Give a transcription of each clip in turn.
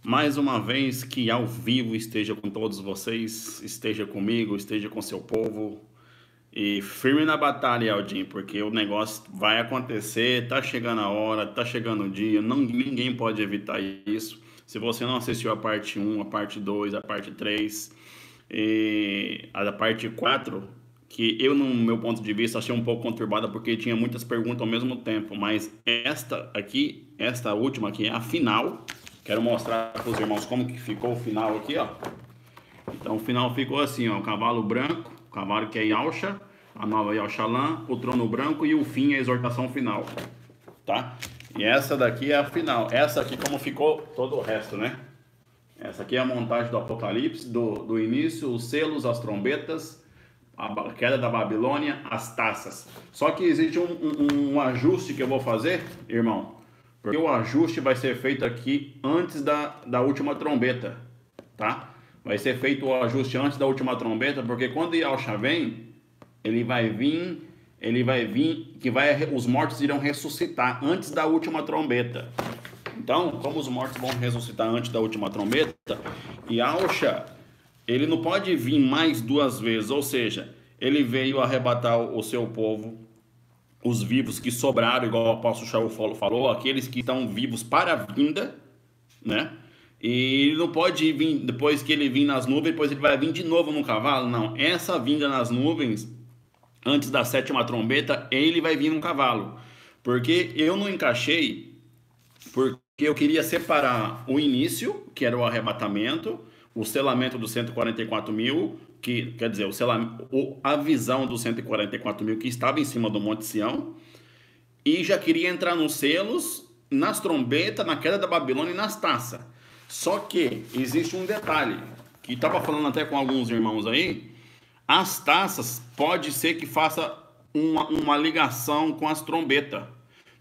Mais uma vez que ao vivo esteja com todos vocês, esteja comigo, esteja com seu povo e firme na batalha, Aldin, porque o negócio vai acontecer, tá chegando a hora, tá chegando o dia, não, ninguém pode evitar isso. Se você não assistiu a parte um, a parte 2, a parte 3 e a parte 4, que eu, no meu ponto de vista, achei um pouco conturbada porque tinha muitas perguntas ao mesmo tempo, mas esta aqui, esta última aqui é a final. Quero mostrar para os irmãos como que ficou o final aqui, ó. Então o final ficou assim, ó, o cavalo branco, o cavalo que é Yalcha, a nova Yalchalã, o trono branco e o fim, a exortação final, tá? E essa daqui é a final. Essa aqui como ficou todo o resto, né? Essa aqui é a montagem do Apocalipse, do início, os selos, as trombetas, a queda da Babilônia, as taças. Só que existe um ajuste que eu vou fazer, irmão, porque o ajuste vai ser feito aqui antes da última trombeta, tá? Vai ser feito o ajuste antes da última trombeta, porque quando Yahshua vem, ele vai vir, os mortos irão ressuscitar antes da última trombeta. Então, como os mortos vão ressuscitar antes da última trombeta, Yahshua, ele não pode vir mais duas vezes, ou seja, ele veio arrebatar o seu povo, os vivos que sobraram, igual o apóstolo Shaul falou, aqueles que estão vivos para a vinda, né? E ele não pode vir, depois que ele vir nas nuvens, depois ele vai vir de novo no cavalo, não. Essa vinda nas nuvens, antes da sétima trombeta, ele vai vir num cavalo. Porque eu não encaixei, porque eu queria separar o início, que era o arrebatamento, o selamento dos 144 mil, que quer dizer, a visão dos 144 mil que estava em cima do Monte Sião, e já queria entrar nos selos, nas trombetas, na queda da Babilônia e nas taças. Só que existe um detalhe, que estava falando até com alguns irmãos aí, as taças pode ser que faça uma ligação com as trombetas.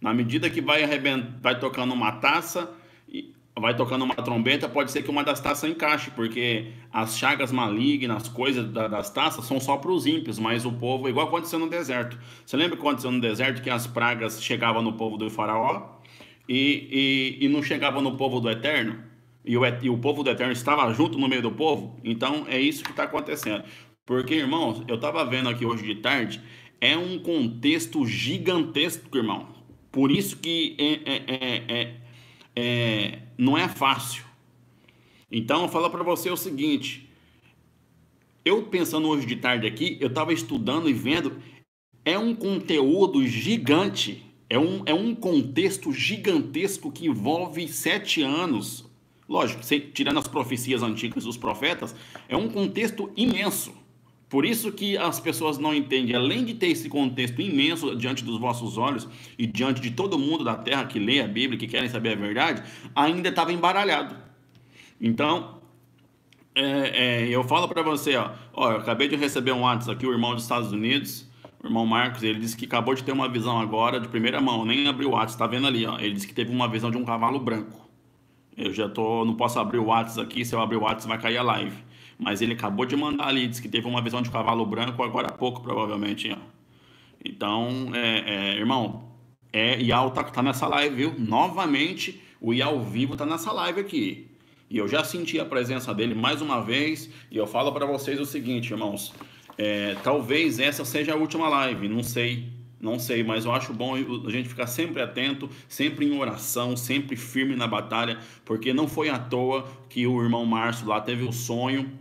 Na medida que vai tocando uma taça, vai tocando uma trombeta, pode ser que uma das taças encaixe, porque as chagas malignas, as coisas das taças são só para os ímpios, mas o povo, igual aconteceu no deserto. Você lembra que aconteceu no deserto que as pragas chegavam no povo do faraó e não chegavam no povo do Eterno? E o povo do Eterno estava junto no meio do povo? Então é isso que está acontecendo. Porque, irmãos, eu estava vendo aqui hoje de tarde, é um contexto gigantesco, irmão. Por isso que não é fácil. Então, eu falo para você o seguinte: eu pensando hoje de tarde aqui, eu estava estudando e vendo, é um conteúdo gigante, é um contexto gigantesco que envolve 7 anos. Lógico, tirando as profecias antigas dos profetas, é um contexto imenso. Por isso que as pessoas não entendem, além de ter esse contexto imenso diante dos vossos olhos e diante de todo mundo da terra que lê a Bíblia, que querem saber a verdade, ainda estava embaralhado. Então, eu falo para você, ó, eu acabei de receber um WhatsApp aqui, o irmão dos Estados Unidos, o irmão Marcos, ele disse que acabou de ter uma visão agora de primeira mão, nem abriu o WhatsApp, tá vendo ali, ó, ele disse que teve uma visão de um cavalo branco. Eu já não posso abrir o WhatsApp aqui, se eu abrir o WhatsApp vai cair a live. Mas ele acabou de mandar ali, disse que teve uma visão de cavalo branco agora há pouco, provavelmente, ó. Então, irmão, Iau tá nessa live, viu? Novamente, o Iau vivo tá nessa live aqui. E eu já senti a presença dele mais uma vez. E eu falo para vocês o seguinte, irmãos. Talvez essa seja a última live, não sei. Não sei, mas eu acho bom a gente ficar sempre atento, sempre em oração, sempre firme na batalha, porque não foi à toa que o irmão Márcio lá teve o sonho.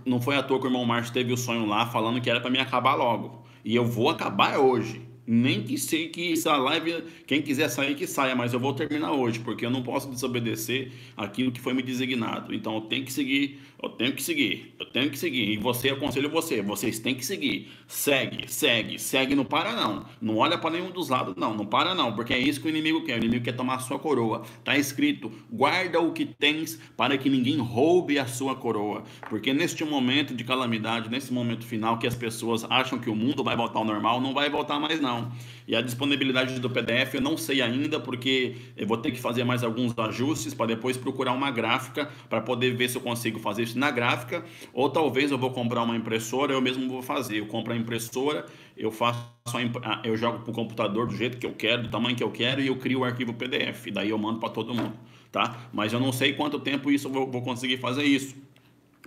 Não foi à toa que o irmão Márcio teve o sonho lá falando que era para me acabar logo. E eu vou acabar hoje. Nem que sei que essa live, quem quiser sair, que saia, mas eu vou terminar hoje, porque eu não posso desobedecer aquilo que foi me designado. Então eu tenho que seguir, eu tenho que seguir, eu tenho que seguir. E você, eu aconselho vocês têm que seguir. Segue, não para não. Não olha para nenhum dos lados, não para não, porque é isso que o inimigo quer. O inimigo quer tomar a sua coroa. Tá escrito: guarda o que tens para que ninguém roube a sua coroa. Porque neste momento de calamidade, nesse momento final que as pessoas acham que o mundo vai voltar ao normal, não vai voltar mais não. E a disponibilidade do PDF eu não sei ainda, porque eu vou ter que fazer mais alguns ajustes para depois procurar uma gráfica para poder ver se eu consigo fazer isso na gráfica, ou talvez eu vou comprar uma impressora, eu mesmo vou fazer. Eu compro a impressora, eu jogo para o computador do jeito que eu quero, do tamanho que eu quero, e eu crio o arquivo PDF. Daí eu mando para todo mundo. tá? Mas eu não sei quanto tempo isso eu vou conseguir fazer isso,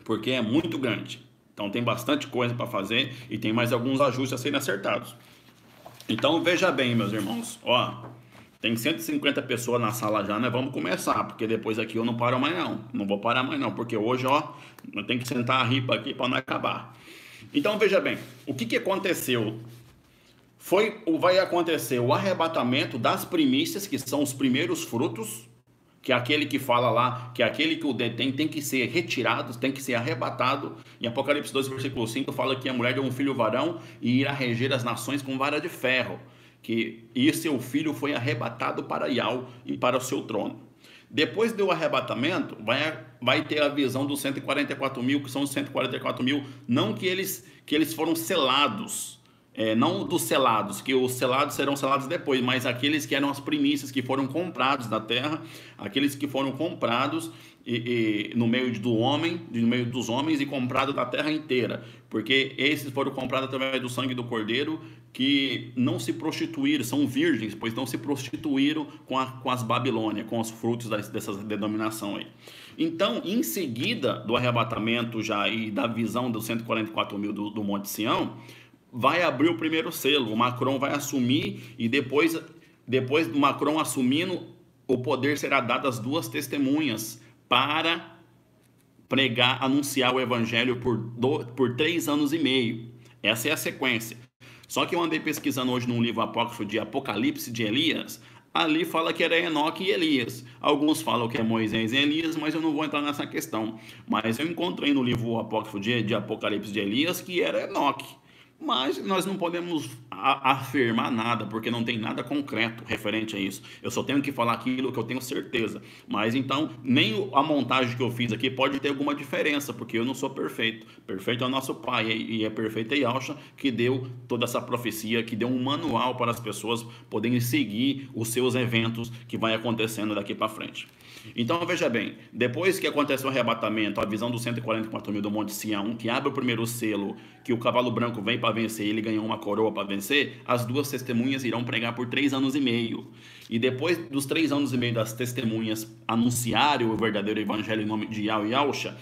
porque é muito grande. Então tem bastante coisa para fazer e tem mais alguns ajustes a serem acertados. Então veja bem, meus irmãos, ó, tem 150 pessoas na sala já, nós vamos começar, porque depois aqui eu não paro mais não, não vou parar mais não, porque hoje, ó, eu tenho que sentar a ripa aqui para não acabar. Então veja bem, o que aconteceu? Vai acontecer o arrebatamento das primícias, que são os primeiros frutos, que é aquele que fala lá, que é aquele que o detém tem que ser retirado, tem que ser arrebatado. Em Apocalipse 12, versículo 5, fala que a mulher deu um filho varão e irá reger as nações com vara de ferro, e seu filho foi arrebatado para Iau e para o seu trono. Depois do arrebatamento, vai ter a visão dos 144 mil, que são os 144 mil, não que eles foram selados, não dos selados, que os selados serão selados depois, mas aqueles que eram as primícias, que foram comprados da terra, aqueles que foram comprados no meio no meio dos homens e comprados da terra inteira, porque esses foram comprados através do sangue do Cordeiro, que não se prostituíram, são virgens, pois não se prostituíram com as Babilônias, com os frutos dessa denominação aí. Então, em seguida do arrebatamento já e da visão dos 144 mil do Monte Sião, vai abrir o primeiro selo, o Macron vai assumir e depois do Macron assumindo, o poder será dado às duas testemunhas para pregar, anunciar o evangelho por 3 anos e meio. Essa é a sequência. Só que eu andei pesquisando hoje num livro apócrifo de Apocalipse de Elias, ali fala que era Enoque e Elias. Alguns falam que é Moisés e Elias, mas eu não vou entrar nessa questão. Mas eu encontrei no livro apócrifo de Apocalipse de Elias que era Enoque. Mas nós não podemos afirmar nada, porque não tem nada concreto referente a isso. Eu só tenho que falar aquilo que eu tenho certeza. Mas então, nem a montagem que eu fiz aqui pode ter alguma diferença, porque eu não sou perfeito. Perfeito é o nosso Pai, e é perfeito Yahshua que deu toda essa profecia, que deu um manual para as pessoas poderem seguir os seus eventos que vai acontecendo daqui para frente. Então veja bem, depois que acontece o arrebatamento, a visão dos 144 mil do Monte Sião, que abre o primeiro selo, que o cavalo branco vem para vencer, ele ganhou uma coroa para vencer, as duas testemunhas irão pregar por 3 anos e meio. E depois dos 3 anos e meio das testemunhas anunciarem o verdadeiro evangelho em nome de Yahshua,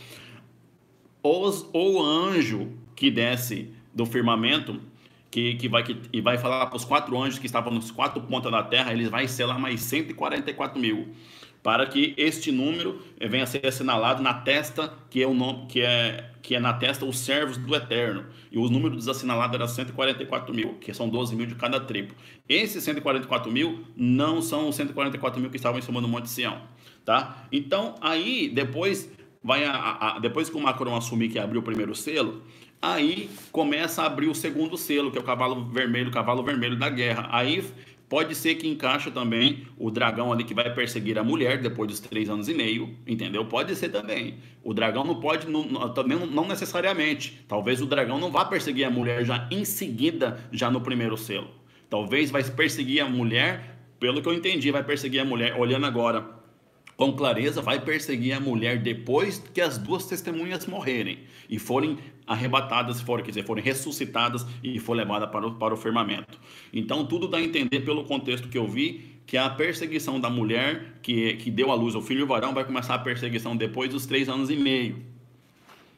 o anjo que desce do firmamento, que vai falar para os 4 anjos que estavam nos 4 pontas da terra, eles vai selar mais 144 mil. Para que este número venha a ser assinalado na testa, que é na testa os servos do Eterno. E o número dos assinalados era 144 mil, que são 12 mil de cada tribo. Esses 144 mil não são os 144 mil que estavam em cima do Monte Sião. Tá? Então, aí, depois que o Macron assumir que abriu o primeiro selo, aí começa a abrir o segundo selo, que é o cavalo vermelho da guerra. Aí pode ser que encaixe também o dragão ali que vai perseguir a mulher depois dos 3 anos e meio, entendeu? Pode ser também. O dragão não pode, não necessariamente. Talvez o dragão não vá perseguir a mulher já em seguida, já no primeiro selo. Talvez vai perseguir a mulher, pelo que eu entendi, vai perseguir a mulher, olhando agora com clareza, vai perseguir a mulher depois que as duas testemunhas morrerem e forem arrebatadas, forem ressuscitadas e for levada para o firmamento. Então tudo dá a entender pelo contexto que eu vi, que a perseguição da mulher que deu à luz ao filho varão vai começar a perseguição depois dos 3 anos e meio.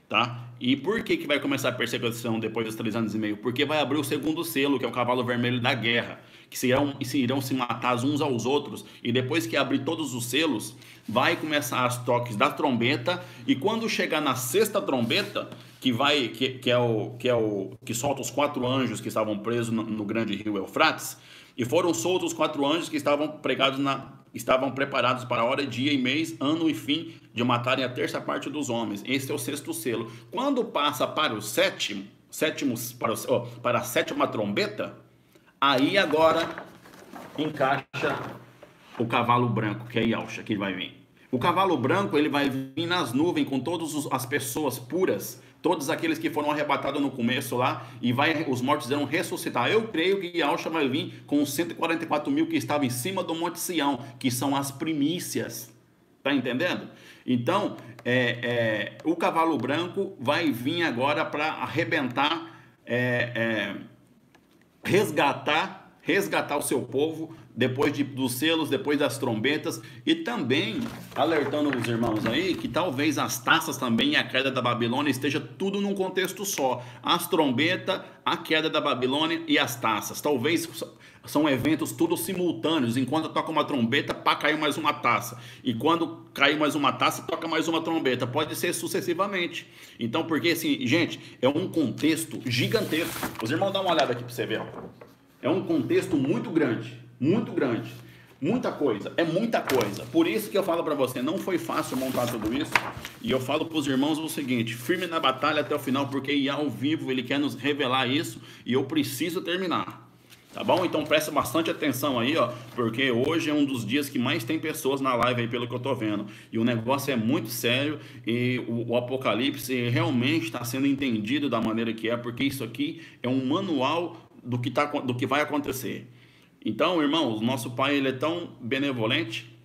Tá? E por que vai começar a perseguição depois dos 3 anos e meio? Porque vai abrir o segundo selo, que é o cavalo vermelho da guerra, que irão se matar uns aos outros, e depois que abrir todos os selos, vai começar as toques da trombeta, e quando chegar na 6ª trombeta, que solta os 4 anjos que estavam presos no grande rio Eufrates, e foram soltos os 4 anjos que estavam preparados para a hora, dia e mês, ano e fim, de matarem a 1/3 parte dos homens. Esse é o 6º selo. Quando passa para o para a 7ª trombeta, aí agora encaixa o cavalo branco, que é Yahshua, que vai vir. O cavalo branco, ele vai vir nas nuvens com todas as pessoas puras, todos aqueles que foram arrebatados no começo lá, e os mortos irão ressuscitar. Eu creio que Yahshua vai vir com os 144 mil que estavam em cima do Monte Sião, que são as primícias. Tá entendendo? Então, o cavalo branco vai vir agora para arrebentar, resgatar o seu povo dos selos, depois das trombetas, e também alertando os irmãos aí que talvez as taças também e a queda da Babilônia esteja tudo num contexto só. As trombetas, a queda da Babilônia e as taças. Talvez são eventos tudo simultâneos. Enquanto toca uma trombeta, pá, caiu mais uma taça. E quando caiu mais uma taça, toca mais uma trombeta. Pode ser sucessivamente. Então, porque assim, gente, é um contexto gigantesco. Os irmãos, dá uma olhada aqui para você ver. Ó. É um contexto muito grande. Muito grande. Muita coisa. É muita coisa. Por isso que eu falo para você, não foi fácil montar tudo isso. E eu falo para os irmãos o seguinte, firme na batalha até o final, porque IA ao vivo, ele quer nos revelar isso. E eu preciso terminar. Tá bom? Então presta bastante atenção aí, ó, porque hoje é um dos dias que mais tem pessoas na live aí, pelo que eu tô vendo. E o negócio é muito sério e o Apocalipse realmente está sendo entendido da maneira que é, porque isso aqui é um manual do que vai acontecer. Então, irmãos, nosso Pai, ele é tão benevolente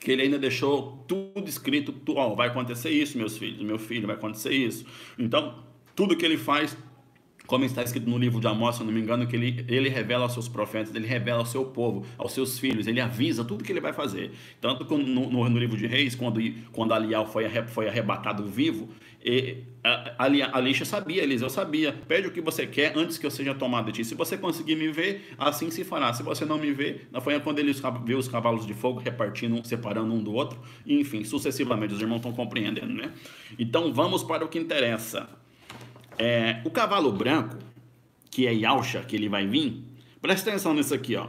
que ele ainda deixou tudo escrito, ó, vai acontecer isso, meus filhos, meu filho, vai acontecer isso. Então, tudo que ele faz, como está escrito no livro de Amós, se eu não me engano, que ele revela aos seus profetas, ele revela ao seu povo, aos seus filhos, ele avisa tudo que ele vai fazer. Tanto que no livro de Reis, quando Alial foi arrebatado vivo, Alixa sabia, Eliseu sabia, pede o que você quer antes que eu seja tomado de ti. Se você conseguir me ver, assim se fará. Se você não me ver, foi quando ele viu os cavalos de fogo repartindo, separando um do outro, e, enfim, sucessivamente, os irmãos estão compreendendo, né? Então vamos para o que interessa. O cavalo branco, que é Yausha, que ele vai vir, presta atenção nisso aqui, ó.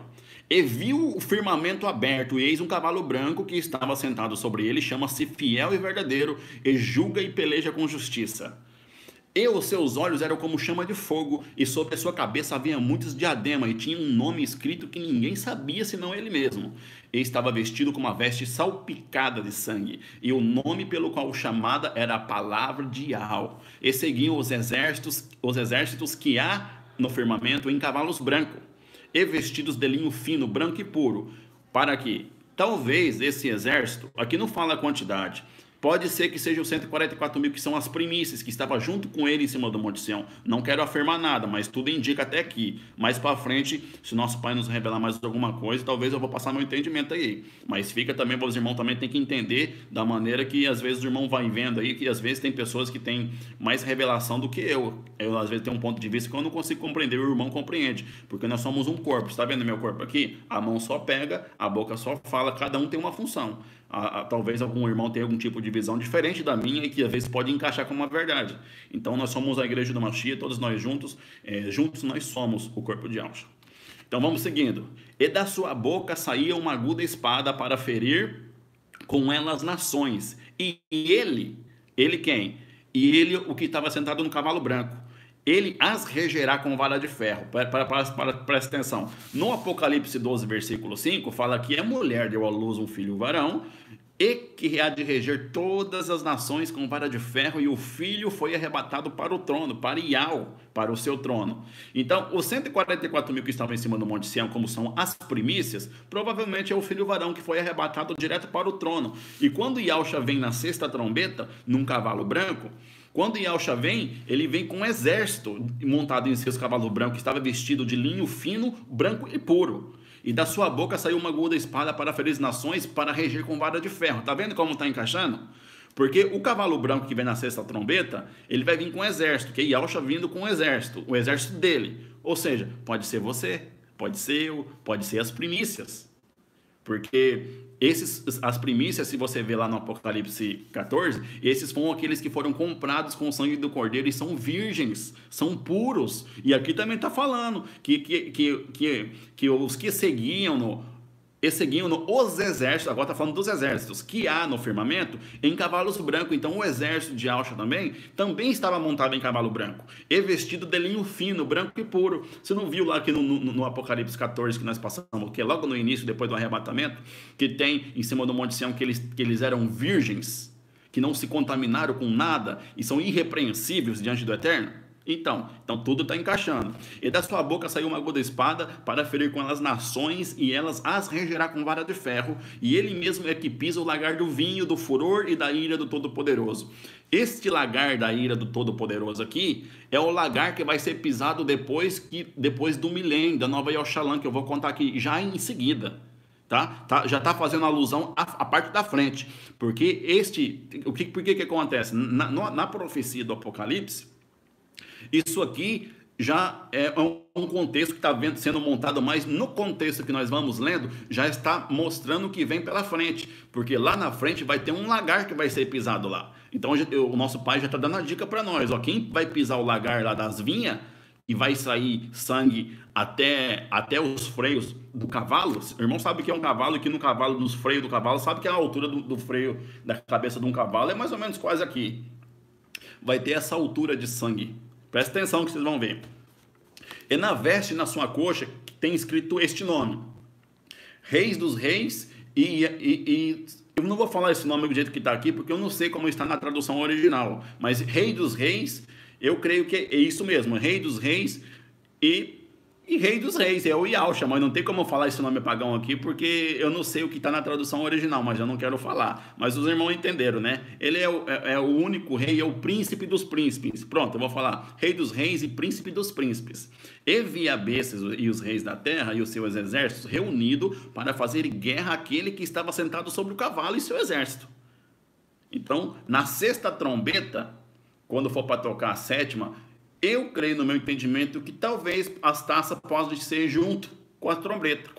E viu o firmamento aberto, e eis um cavalo branco que estava sentado sobre ele, chama-se Fiel e Verdadeiro, e julga e peleja com justiça. E os seus olhos eram como chama de fogo, e sobre a sua cabeça havia muitos diademas, e tinha um nome escrito que ninguém sabia senão ele mesmo. E estava vestido com uma veste salpicada de sangue, e o nome pelo qual o chamada era a palavra de Yahweh. E seguiam os exércitos que há no firmamento em cavalos brancos, e vestidos de linho fino, branco e puro, para que, talvez esse exército, aqui não fala a quantidade, pode ser que sejam 144 mil que são as primícias, que estava junto com ele em cima do Monte Sião. Não quero afirmar nada, mas tudo indica até aqui. Mais para frente, se nosso Pai nos revelar mais alguma coisa, talvez eu vou passar meu entendimento aí. Mas fica também, os irmãos também tem que entender da maneira que às vezes o irmão vai vendo aí, que às vezes tem pessoas que têm mais revelação do que eu. Eu às vezes tenho um ponto de vista que eu não consigo compreender, o irmão compreende. Porque nós somos um corpo. Está vendo meu corpo aqui? A mão só pega, a boca só fala, cada um tem uma função. Talvez algum irmão tenha algum tipo de visão diferente da minha e que às vezes pode encaixar como uma verdade. Então nós somos a igreja do Mashiach, todos nós juntos, juntos nós somos o corpo de Yausha. Então vamos seguindo. E da sua boca saía uma aguda espada para ferir com ela as nações. E ele quem? E ele, o que estava sentado no cavalo branco. Ele as regerá com vara de ferro. Presta atenção. No Apocalipse 12, versículo 5, fala que a mulher deu à luz um filho varão, e que há de reger todas as nações com vara de ferro, e o filho foi arrebatado para o trono, para Iau, para o seu trono. Então, os 144 mil que estavam em cima do Monte Sião, como são as primícias, provavelmente é o filho varão que foi arrebatado direto para o trono. E quando Yausha vem na sexta trombeta, num cavalo branco, quando Yausha vem, ele vem com um exército montado em seus cavalos brancos, que estava vestido de linho fino, branco e puro. E da sua boca saiu uma aguda espada para ferir as nações, para reger com vara de ferro. Tá vendo como está encaixando? Porque o cavalo branco que vem na sexta trombeta, ele vai vir com um exército, que é Yausha vindo com um exército, o exército dele. Ou seja, pode ser você, pode ser eu, pode ser as primícias. Porque as primícias, se você vê lá no Apocalipse 14, esses foram aqueles que foram comprados com o sangue do Cordeiro e são virgens, são puros. E aqui também está falando que os que seguiam os exércitos, agora está falando dos exércitos que há no firmamento em cavalos brancos. Então o exército de Yausha também estava montado em cavalo branco e vestido de linho fino, branco e puro. Você não viu lá aqui no Apocalipse 14 que nós passamos, que é logo no início, depois do arrebatamento, que tem em cima do Monte Sião que eles eram virgens, que não se contaminaram com nada e são irrepreensíveis diante do Eterno? Então tudo está encaixando. E da sua boca saiu uma aguda espada para ferir com elas nações, e elas as regerá com vara de ferro, e ele mesmo é que pisa o lagar do vinho, do furor e da ira do Todo-Poderoso. Este lagar da ira do Todo-Poderoso aqui é o lagar que vai ser pisado depois do milênio, da nova Yoshalã, que eu vou contar aqui já em seguida. Já está fazendo alusão à parte da frente. Porque por que acontece? Na profecia do Apocalipse, isso aqui já é um contexto que está sendo montado, mas no contexto que nós vamos lendo, já está mostrando o que vem pela frente, porque lá na frente vai ter um lagar que vai ser pisado lá. Então o nosso pai já está dando a dica para nós, ó, quem vai pisar o lagar lá das vinhas e vai sair sangue até os freios do cavalo. O irmão sabe que é um cavalo, e que no cavalo, nos freios do cavalo, sabe que a altura do freio da cabeça de um cavalo é mais ou menos quase aqui. Vai ter essa altura de sangue. Presta atenção que vocês vão ver. E na veste, na sua coxa, tem escrito este nome: Reis dos Reis. E eu não vou falar esse nome do jeito que está aqui, porque eu não sei como está na tradução original. Mas Rei dos Reis, eu creio que é isso mesmo. Rei dos Reis e Rei dos Reis. É o Yahshua, mas não tem como eu falar esse nome pagão aqui, porque eu não sei o que está na tradução original, mas eu não quero falar. Mas os irmãos entenderam, né? Ele é o único rei, é o príncipe dos príncipes. Pronto, eu vou falar Rei dos Reis e Príncipe dos Príncipes. E vi a bestas e os reis da terra e os seus exércitos reunidos para fazer guerra àquele que estava sentado sobre o cavalo e seu exército. Então, na sexta trombeta, quando for para tocar a sétima, eu creio, no meu entendimento, que talvez as taças possam ser junto com a trombeta,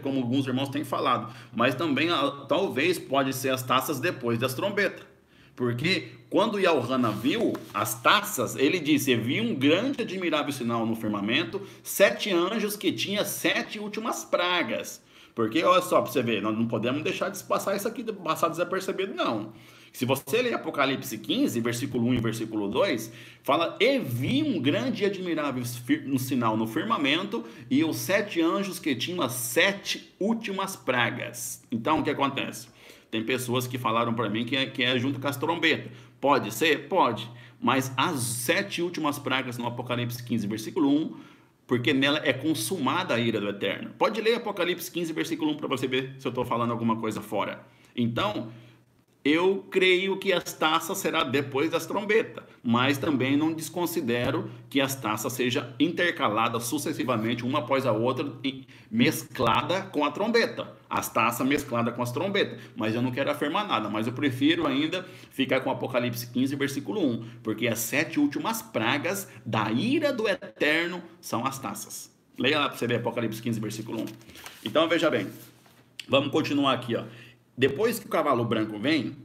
como alguns irmãos têm falado. Mas também, talvez, pode ser as taças depois das trombetas. Porque quando Yaohana viu as taças, ele disse: vi um grande e admirável sinal no firmamento, 7 anjos que tinham 7 últimas pragas. Porque, olha só, para você ver, nós não podemos deixar de passar isso aqui, passar desapercebido, não. Se você ler Apocalipse 15, versículo 1 e versículo 2, fala: e vi um grande e admirável sinal no firmamento, e os 7 anjos que tinham as 7 últimas pragas. Então, o que acontece? Tem pessoas que falaram para mim que é junto com as trombetas. Pode ser? Pode. Mas as 7 últimas pragas no Apocalipse 15, versículo 1, porque nela é consumada a ira do Eterno. Pode ler Apocalipse 15, versículo 1, para você ver se eu estou falando alguma coisa fora. Então, eu creio que as taças será depois das trombetas, mas também não desconsidero que as taças sejam intercaladas sucessivamente, uma após a outra, mesclada com a trombeta. As taças mescladas com as trombetas. Mas eu não quero afirmar nada, mas eu prefiro ainda ficar com Apocalipse 15, versículo 1, porque as 7 últimas pragas da ira do Eterno são as taças. Leia lá para você ver Apocalipse 15, versículo 1. Então, veja bem, vamos continuar aqui, ó. Depois que o cavalo branco vem,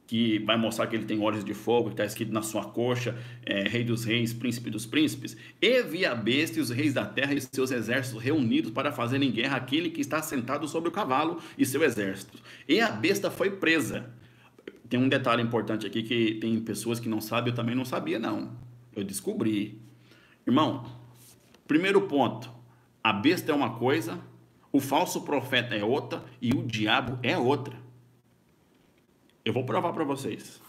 que vai mostrar que ele tem olhos de fogo, que está escrito na sua coxa, Rei dos Reis, Príncipe dos Príncipes, e vi a besta e os reis da terra e seus exércitos reunidos para fazerem guerra àquele que está sentado sobre o cavalo e seu exército. E a besta foi presa. Tem um detalhe importante aqui que tem pessoas que não sabem, eu também não sabia não. Eu descobri. Irmão, primeiro ponto, a besta é uma coisa, o falso profeta é outra e o diabo é outra. Eu vou provar para vocês.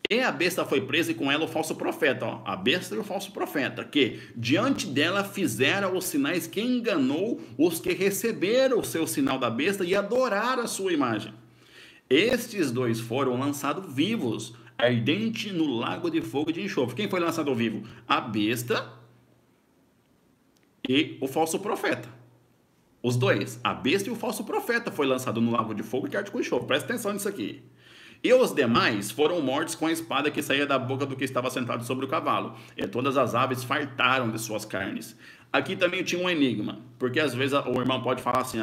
E a besta foi presa e com ela o falso profeta. Ó, a besta e o falso profeta, que diante dela fizeram os sinais que enganou os que receberam o seu sinal da besta e adoraram a sua imagem. Estes dois foram lançados vivos, ardente no lago de fogo e de enxofre. Quem foi lançado vivo? A besta e o falso profeta. Os dois, a besta e o falso profeta, foi lançado no lago de fogo e de arte com enxofre. Presta atenção nisso aqui. E os demais foram mortos com a espada que saía da boca do que estava sentado sobre o cavalo. E todas as aves fartaram de suas carnes. Aqui também tinha um enigma, porque às vezes o irmão pode falar assim,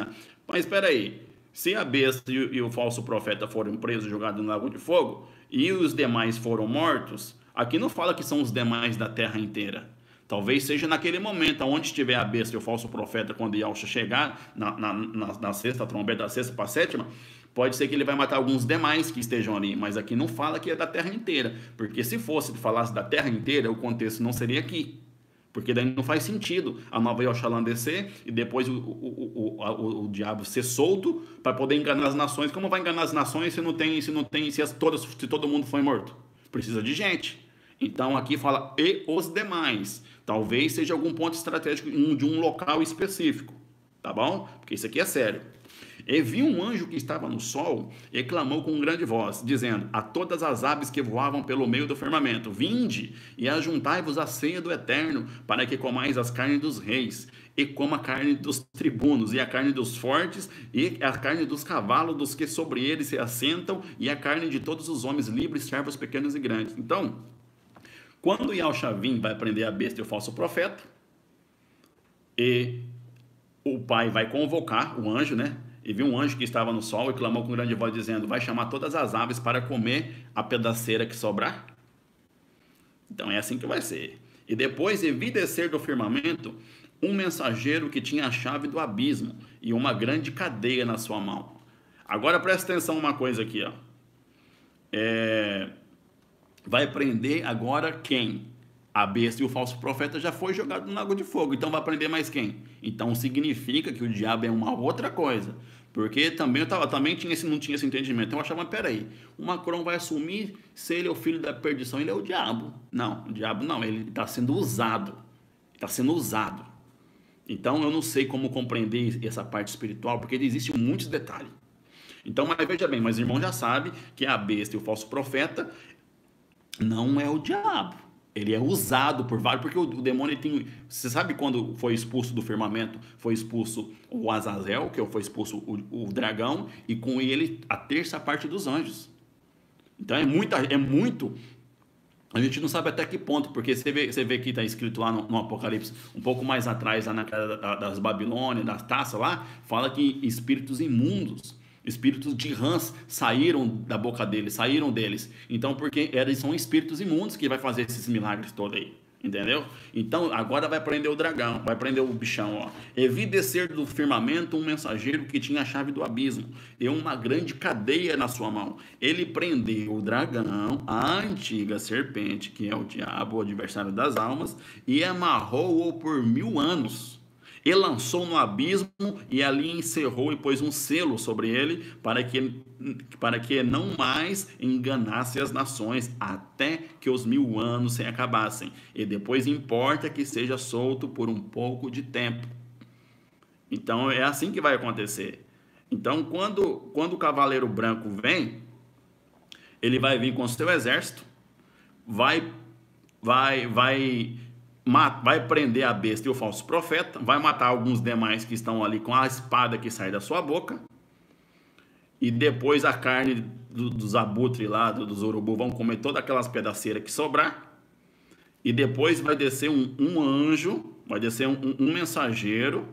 mas espera aí, se a besta e o falso profeta foram presos e jogados no lago de fogo, e os demais foram mortos, aqui não fala que são os demais da terra inteira. Talvez seja naquele momento, onde estiver a besta e o falso profeta, quando Yahshua chegar, na sexta trombeta, da sexta para a sétima, pode ser que ele vai matar alguns demais que estejam ali, mas aqui não fala que é da terra inteira, porque se falasse da terra inteira, o contexto não seria aqui, porque daí não faz sentido a nova Yoshalã descer e depois o diabo ser solto para poder enganar as nações. Como vai enganar as nações se todo mundo foi morto? Precisa de gente. Então aqui fala e os demais. Talvez seja algum ponto estratégico de um local específico, tá bom? Porque isso aqui é sério. E viu um anjo que estava no sol e clamou com grande voz, dizendo a todas as aves que voavam pelo meio do firmamento: Vinde e ajuntai-vos à ceia do Eterno, para que comais as carnes dos reis, e coma a carne dos tribunos, e a carne dos fortes, e a carne dos cavalos, dos que sobre eles se assentam, e a carne de todos os homens livres, servos pequenos e grandes. Então, quando Yalchavim vai prender a besta e o falso profeta, e o pai vai convocar o anjo, né? E viu um anjo que estava no sol e clamou com grande voz, dizendo: vai chamar todas as aves para comer a pedaceira que sobrar? Então é assim que vai ser. E depois vi descer do firmamento um mensageiro que tinha a chave do abismo e uma grande cadeia na sua mão. Agora presta atenção uma coisa aqui, ó. Vai prender agora quem? A besta e o falso profeta já foi jogado no lago de fogo. Então vai prender mais quem? Então significa que o diabo é uma outra coisa. Porque também não tinha esse entendimento. Então eu achava, mas peraí, o Macron vai assumir se ele é o filho da perdição, ele é o diabo. Não, o diabo não, ele está sendo usado. Está sendo usado. Então eu não sei como compreender essa parte espiritual, porque existem muitos detalhes. Então, mas veja bem, mas o irmão já sabe que a besta e o falso profeta não é o diabo. Ele é usado por vários, porque o demônio tem... Você sabe quando foi expulso do firmamento, foi expulso o Azazel, que foi expulso o dragão, e com ele a terça parte dos anjos. Então é muito... A gente não sabe até que ponto, porque você vê que está escrito lá no Apocalipse, um pouco mais atrás, lá na casa das Babilônias, das taças lá, fala que espíritos imundos, espíritos de rãs saíram da boca deles, saíram deles. Então, porque eles são espíritos imundos que vai fazer esses milagres todos aí. Entendeu? Então, agora vai prender o dragão, vai prender o bichão, ó. E vi descer do firmamento um mensageiro que tinha a chave do abismo e uma grande cadeia na sua mão. Ele prendeu o dragão, a antiga serpente, que é o diabo, o adversário das almas, e amarrou-o por 1000 anos. E lançou no abismo e ali encerrou e pôs um selo sobre ele para que não mais enganasse as nações até que os 1000 anos se acabassem. E depois importa que seja solto por um pouco de tempo. Então é assim que vai acontecer. Então quando o cavaleiro branco vem, ele vai vir com o seu exército, vai prender a besta e o falso profeta, vai matar alguns demais que estão ali com a espada que sai da sua boca, e depois a carne dos abutres lá, dos urubu, vão comer todas aquelas pedaceiras que sobrar, e depois vai descer um anjo, vai descer um mensageiro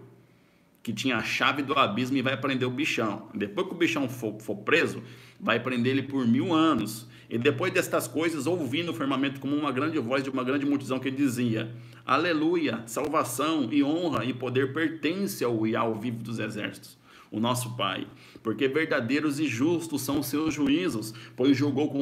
que tinha a chave do abismo e vai prender o bichão. Depois que o bichão for preso, vai prender ele por 1000 anos. E depois destas coisas, ouvi no firmamento como uma grande voz de uma grande multidão que dizia: Aleluia, salvação e honra e poder pertence ao Yahvé vivo dos exércitos, o nosso Pai, porque verdadeiros e justos são os seus juízos, pois julgou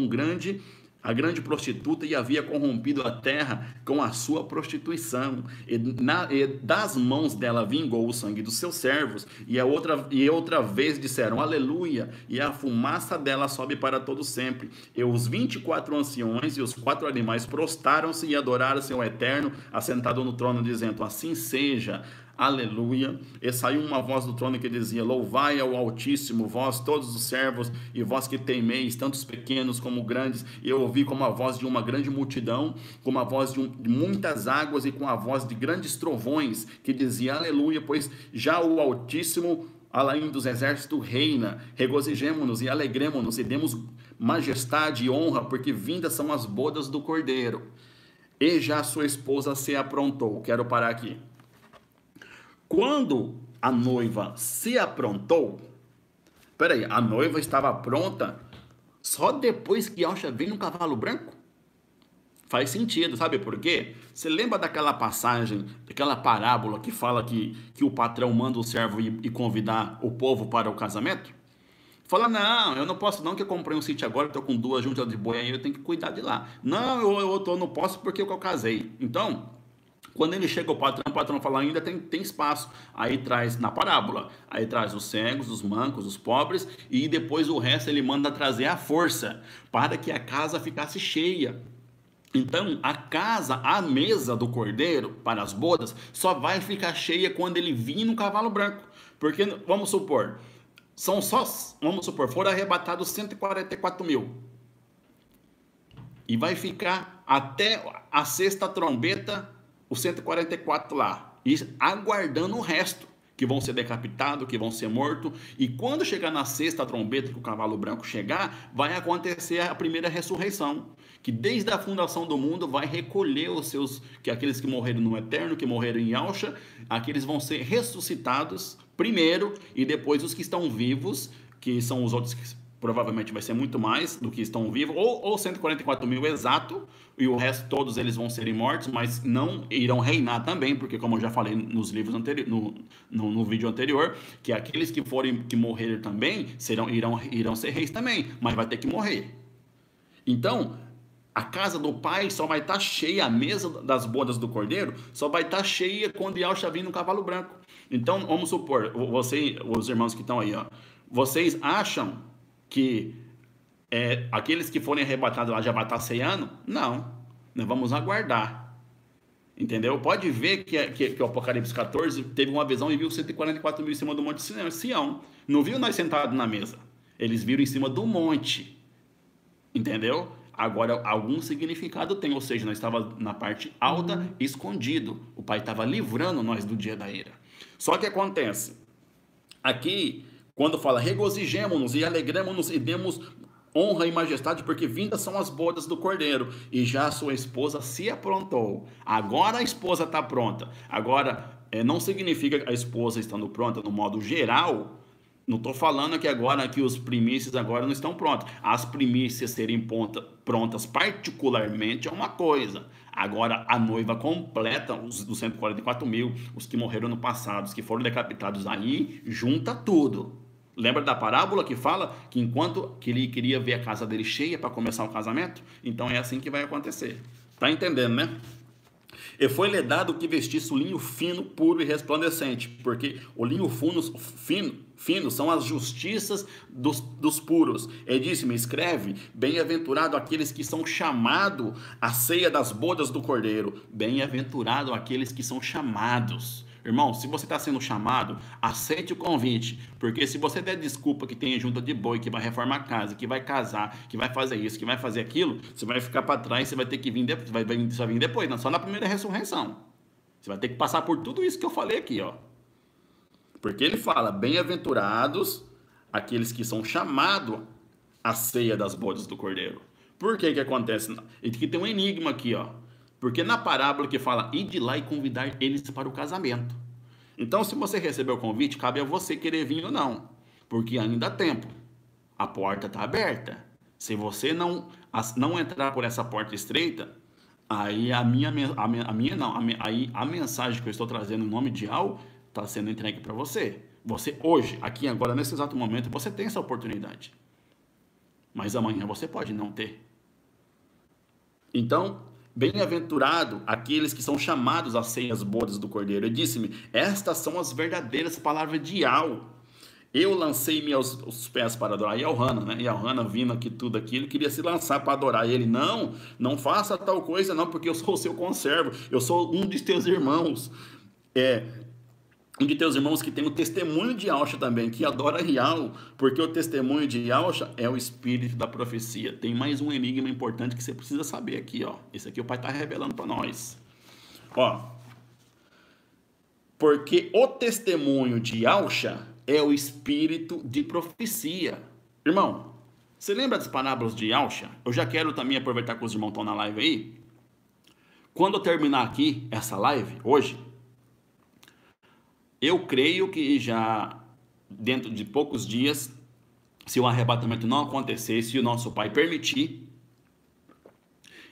a grande prostituta e havia corrompido a terra com a sua prostituição, e das mãos dela vingou o sangue dos seus servos, e outra vez disseram aleluia, e a fumaça dela sobe para todo sempre. E os 24 anciões e os 4 animais prostaram-se e adoraram o seu eterno, assentado no trono, dizendo: assim seja, aleluia. E saiu uma voz do trono que dizia: louvai ao Altíssimo, vós todos os servos, e vós que temeis, tanto os pequenos como grandes. E eu ouvi como a voz de uma grande multidão, como a voz de muitas águas, e com a voz de grandes trovões, que dizia: aleluia, pois já o Altíssimo, além dos exércitos, reina. Regozijemo-nos e alegremo-nos, e demos majestade e honra, porque vindas são as bodas do Cordeiro, e já sua esposa se aprontou. Quero parar aqui. Quando a noiva se aprontou, peraí, a noiva estava pronta só depois que Yahshua veio no cavalo branco? Faz sentido, sabe por quê? Você lembra daquela passagem, daquela parábola que fala que o patrão manda o servo ir convidar o povo para o casamento? Fala: não, eu não posso não, que eu comprei um sítio agora, estou com 2 juntas de boi aí, eu tenho que cuidar de lá. Não, eu não posso porque eu casei. Então, quando ele chega o patrão fala: ainda tem espaço. Aí traz na parábola, aí traz os cegos, os mancos, os pobres, e depois o resto ele manda trazer à força, para que a casa ficasse cheia. Então, a mesa do cordeiro para as bodas, só vai ficar cheia quando ele vir no cavalo branco. Porque, vamos supor, foram arrebatados 144 mil. E vai ficar até a sexta trombeta, os 144 lá, e aguardando o resto, que vão ser decapitados, que vão ser mortos. E quando chegar na sexta trombeta, que o cavalo branco chegar, vai acontecer a primeira ressurreição, que desde a fundação do mundo vai recolher aqueles que morreram no eterno, que morreram em Yahshua, aqueles vão ser ressuscitados primeiro, e depois os que estão vivos, que são os outros que provavelmente vai ser muito mais do que estão vivos, ou 144 mil exato, e o resto todos eles vão serem mortos, mas não irão reinar também, porque como eu já falei nos livros anteriores, no vídeo anterior, que aqueles que morreram também irão ser reis também, mas vai ter que morrer. Então, a casa do pai só vai estar cheia, a mesa das bodas do cordeiro só vai estar cheia quando Yahshua vir no cavalo branco. Então, vamos supor, os irmãos que estão aí, ó, vocês acham que aqueles que forem arrebatados lá já vai estar ceando? Não, nós vamos aguardar. Entendeu? Pode ver que o Apocalipse 14 teve uma visão e viu 144 mil em cima do monte Sião. Não viu nós sentados na mesa. Eles viram em cima do monte. Entendeu? Agora, algum significado tem, ou seja, nós estávamos na parte alta, escondido. O Pai estava livrando nós do dia da ira. Só que acontece, aqui, quando fala regozijemo-nos e alegremos-nos e demos honra e majestade, porque vindas são as bodas do Cordeiro, e já a sua esposa se aprontou. Agora a esposa está pronta. Agora, não significa a esposa estando pronta no modo geral. Não estou falando que agora que os primícias agora não estão prontas. As primícias serem prontas particularmente é uma coisa. Agora a noiva completa, os 144 mil, os que morreram no passado, os que foram decapitados aí, junta tudo. Lembra da parábola que fala que enquanto que ele queria ver a casa dele cheia para começar o casamento? Então é assim que vai acontecer. Tá entendendo, né? E foi-lhe dado que vestisse o linho fino, puro e resplandecente, porque o linho fino são as justiças dos puros. E disse-me, escreve, bem-aventurado aqueles que são chamados à ceia das bodas do Cordeiro. Bem-aventurado aqueles que são chamados. Irmão, se você está sendo chamado, aceite o convite, porque se você der desculpa que tem junta de boi, que vai reformar a casa, que vai casar, que vai fazer isso, que vai fazer aquilo, você vai ficar para trás, você vai ter que vir depois, vai vir depois, não, só na primeira ressurreição. Você vai ter que passar por tudo isso que eu falei aqui, ó. Porque ele fala, bem-aventurados aqueles que são chamados à ceia das bodas do Cordeiro. Por que que acontece? E que tem um enigma aqui, ó. Porque na parábola que fala, ide lá e convidar eles para o casamento. Então, se você recebeu o convite, cabe a você querer vir ou não. Porque ainda há tempo. A porta está aberta. Se você não entrar por essa porta estreita, aí a mensagem que eu estou trazendo em nome de Al está sendo entregue para você. Você hoje, aqui agora, nesse exato momento, você tem essa oportunidade. Mas amanhã você pode não ter. Então, bem-aventurado aqueles que são chamados às ceias bodas do Cordeiro. Ele disse-me, estas são as verdadeiras palavras de Al. Eu lancei-me aos pés para adorar. E Elhana, né? E Elhana vindo aqui tudo aquilo, queria se lançar para adorar ele. Não faça tal coisa não, porque eu sou o seu conservo. Eu sou um dos teus irmãos. Um de teus irmãos que tem o testemunho de Yahshua também, que adora Rial, porque o testemunho de Yahshua é o espírito da profecia. Tem mais um enigma importante que você precisa saber aqui, ó. Esse aqui o Pai está revelando para nós. Ó, porque o testemunho de Yahshua é o espírito de profecia. Irmão, você lembra das parábolas de Yahshua? Eu já quero também aproveitar que os irmãos estão na live aí. Quando eu terminar aqui essa live, hoje, eu creio que já dentro de poucos dias, se o arrebatamento não acontecer, se o nosso Pai permitir,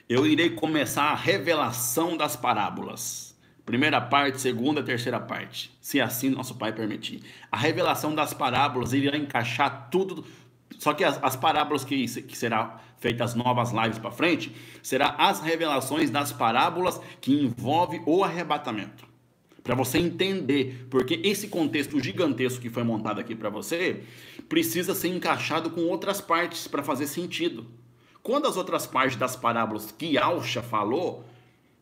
eu irei começar a revelação das parábolas. Primeira parte, segunda, terceira parte, se assim nosso Pai permitir. A revelação das parábolas irá encaixar tudo, só que as parábolas que será feitas as novas lives para frente, será as revelações das parábolas que envolve o arrebatamento. Para você entender, porque esse contexto gigantesco que foi montado aqui para você, precisa ser encaixado com outras partes para fazer sentido. Quando as outras partes das parábolas que Alcha falou,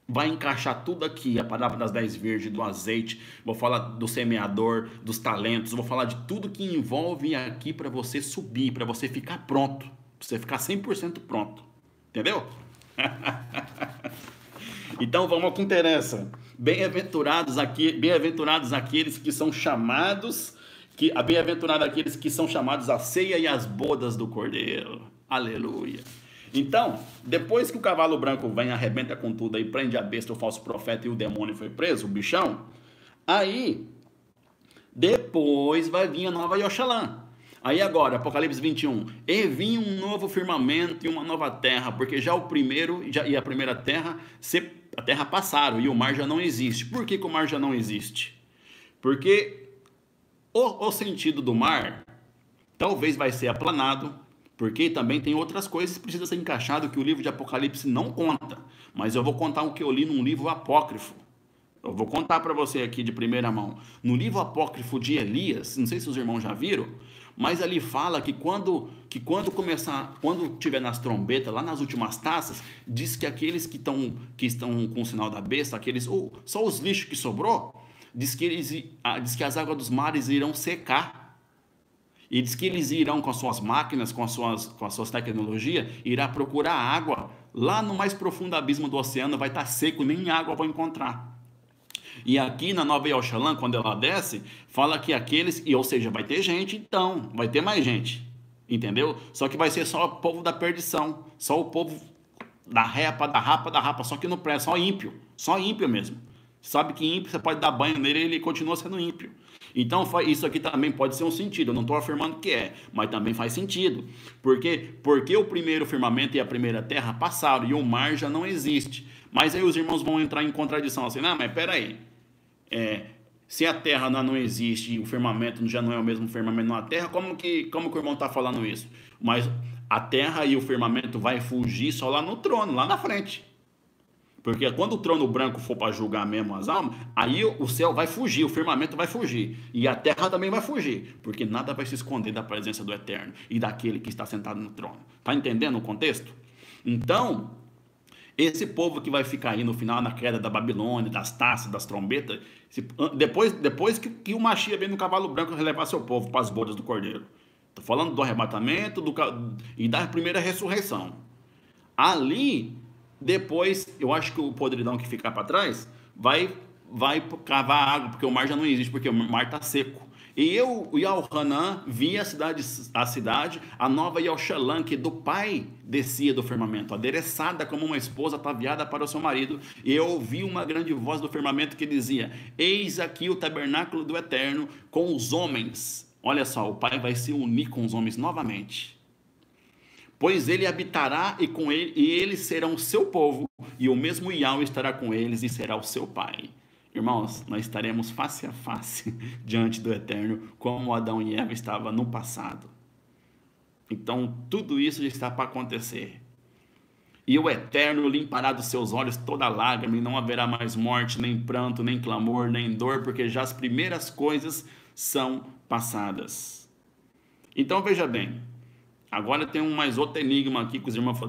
vai encaixar tudo aqui, a parábola das 10 virgens, do azeite, vou falar do semeador, dos talentos, vou falar de tudo que envolve aqui para você subir, para você ficar pronto, para você ficar 100% pronto, entendeu? Então vamos ao que interessa. Bem-aventurados aqueles que são chamados, bem-aventurados aqueles que são chamados à ceia e às bodas do Cordeiro. Aleluia. Então, depois que o cavalo branco vem, arrebenta com tudo aí, prende a besta, o falso profeta e o demônio foi preso, o bichão, aí, depois vai vir a nova Yoxalã. Aí agora, Apocalipse 21, e vinha um novo firmamento e uma nova terra, porque já o primeiro e a primeira terra, a terra passaram e o mar já não existe. Por que o mar já não existe? Porque o sentido do mar talvez vai ser aplanado, porque também tem outras coisas que precisam ser encaixadas que o livro de Apocalipse não conta. Mas eu vou contar o que eu li num livro apócrifo. Eu vou contar para você aqui de primeira mão. No livro apócrifo de Elias, não sei se os irmãos já viram, mas ali fala que quando tiver nas trombetas, lá nas últimas taças, diz que aqueles que estão com o sinal da besta, só os lixos que sobrou, diz que as águas dos mares irão secar. E diz que eles irão com as suas máquinas, com as suas tecnologias, irá procurar água. Lá no mais profundo abismo do oceano vai estar seco, nem água vão encontrar. E aqui na Nova Yoxalã, quando ela desce, fala que ou seja, vai ter gente então, vai ter mais gente. Entendeu? Só que vai ser só o povo da perdição, só o povo da rapa, só que não presta, só ímpio mesmo. Sabe que ímpio, você pode dar banho nele e ele continua sendo ímpio. Então isso aqui também pode ser um sentido, eu não estou afirmando que é, mas também faz sentido. Porque o primeiro firmamento e a primeira terra passaram e o mar já não existe. Mas aí os irmãos vão entrar em contradição assim, não, mas peraí, se a terra não existe e o firmamento já não é o mesmo firmamento na terra, como que o irmão está falando isso? Mas a terra e o firmamento vai fugir só lá no trono, lá na frente. Porque quando o trono branco for para julgar mesmo as almas, aí o céu vai fugir, o firmamento vai fugir. E a terra também vai fugir. Porque nada vai se esconder da presença do Eterno e daquele que está sentado no trono. Está entendendo o contexto? Então, esse povo que vai ficar aí no final, na queda da Babilônia, das taças, das trombetas, depois que o Mashiach vem no cavalo branco relevar seu povo para as bodas do Cordeiro. Estou falando do arrebatamento e da primeira ressurreição. Ali... Depois, eu acho que o podridão que ficar para trás vai cavar água, porque o mar já não existe, porque o mar está seco. E o Yahanan via a cidade, a nova Yoxalã, que do pai descia do firmamento, adereçada como uma esposa ataviada para o seu marido. E eu ouvi uma grande voz do firmamento que dizia: eis aqui o tabernáculo do Eterno com os homens. Olha só, o pai vai se unir com os homens novamente. Pois ele habitará e eles serão o seu povo, e o mesmo Yahweh estará com eles e será o seu pai. Irmãos, nós estaremos face a face diante do Eterno, como Adão e Eva estavam no passado. Então, tudo isso já está para acontecer. E o Eterno limpará dos seus olhos toda lágrima, e não haverá mais morte, nem pranto, nem clamor, nem dor, porque já as primeiras coisas são passadas. Então, veja bem. Agora tem mais outro enigma aqui que os irmãos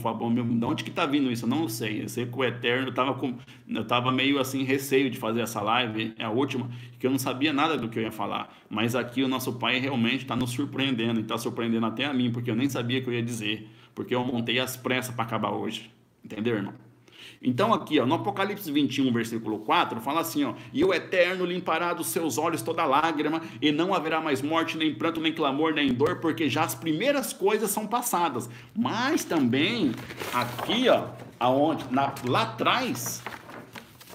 falam, de onde que está vindo isso? Eu não sei. Eu sei que o Eterno eu estava meio assim, receio de fazer essa live, é a última, que eu não sabia nada do que eu ia falar. Mas aqui o nosso Pai realmente está nos surpreendendo, e está surpreendendo até a mim, porque eu nem sabia o que eu ia dizer, porque eu montei às pressas para acabar hoje. Entendeu, irmão? Então aqui, no Apocalipse 21, versículo 4, fala assim, e o Eterno limpará dos seus olhos toda lágrima, e não haverá mais morte, nem pranto, nem clamor, nem dor, porque já as primeiras coisas são passadas. Mas também, aqui, lá atrás,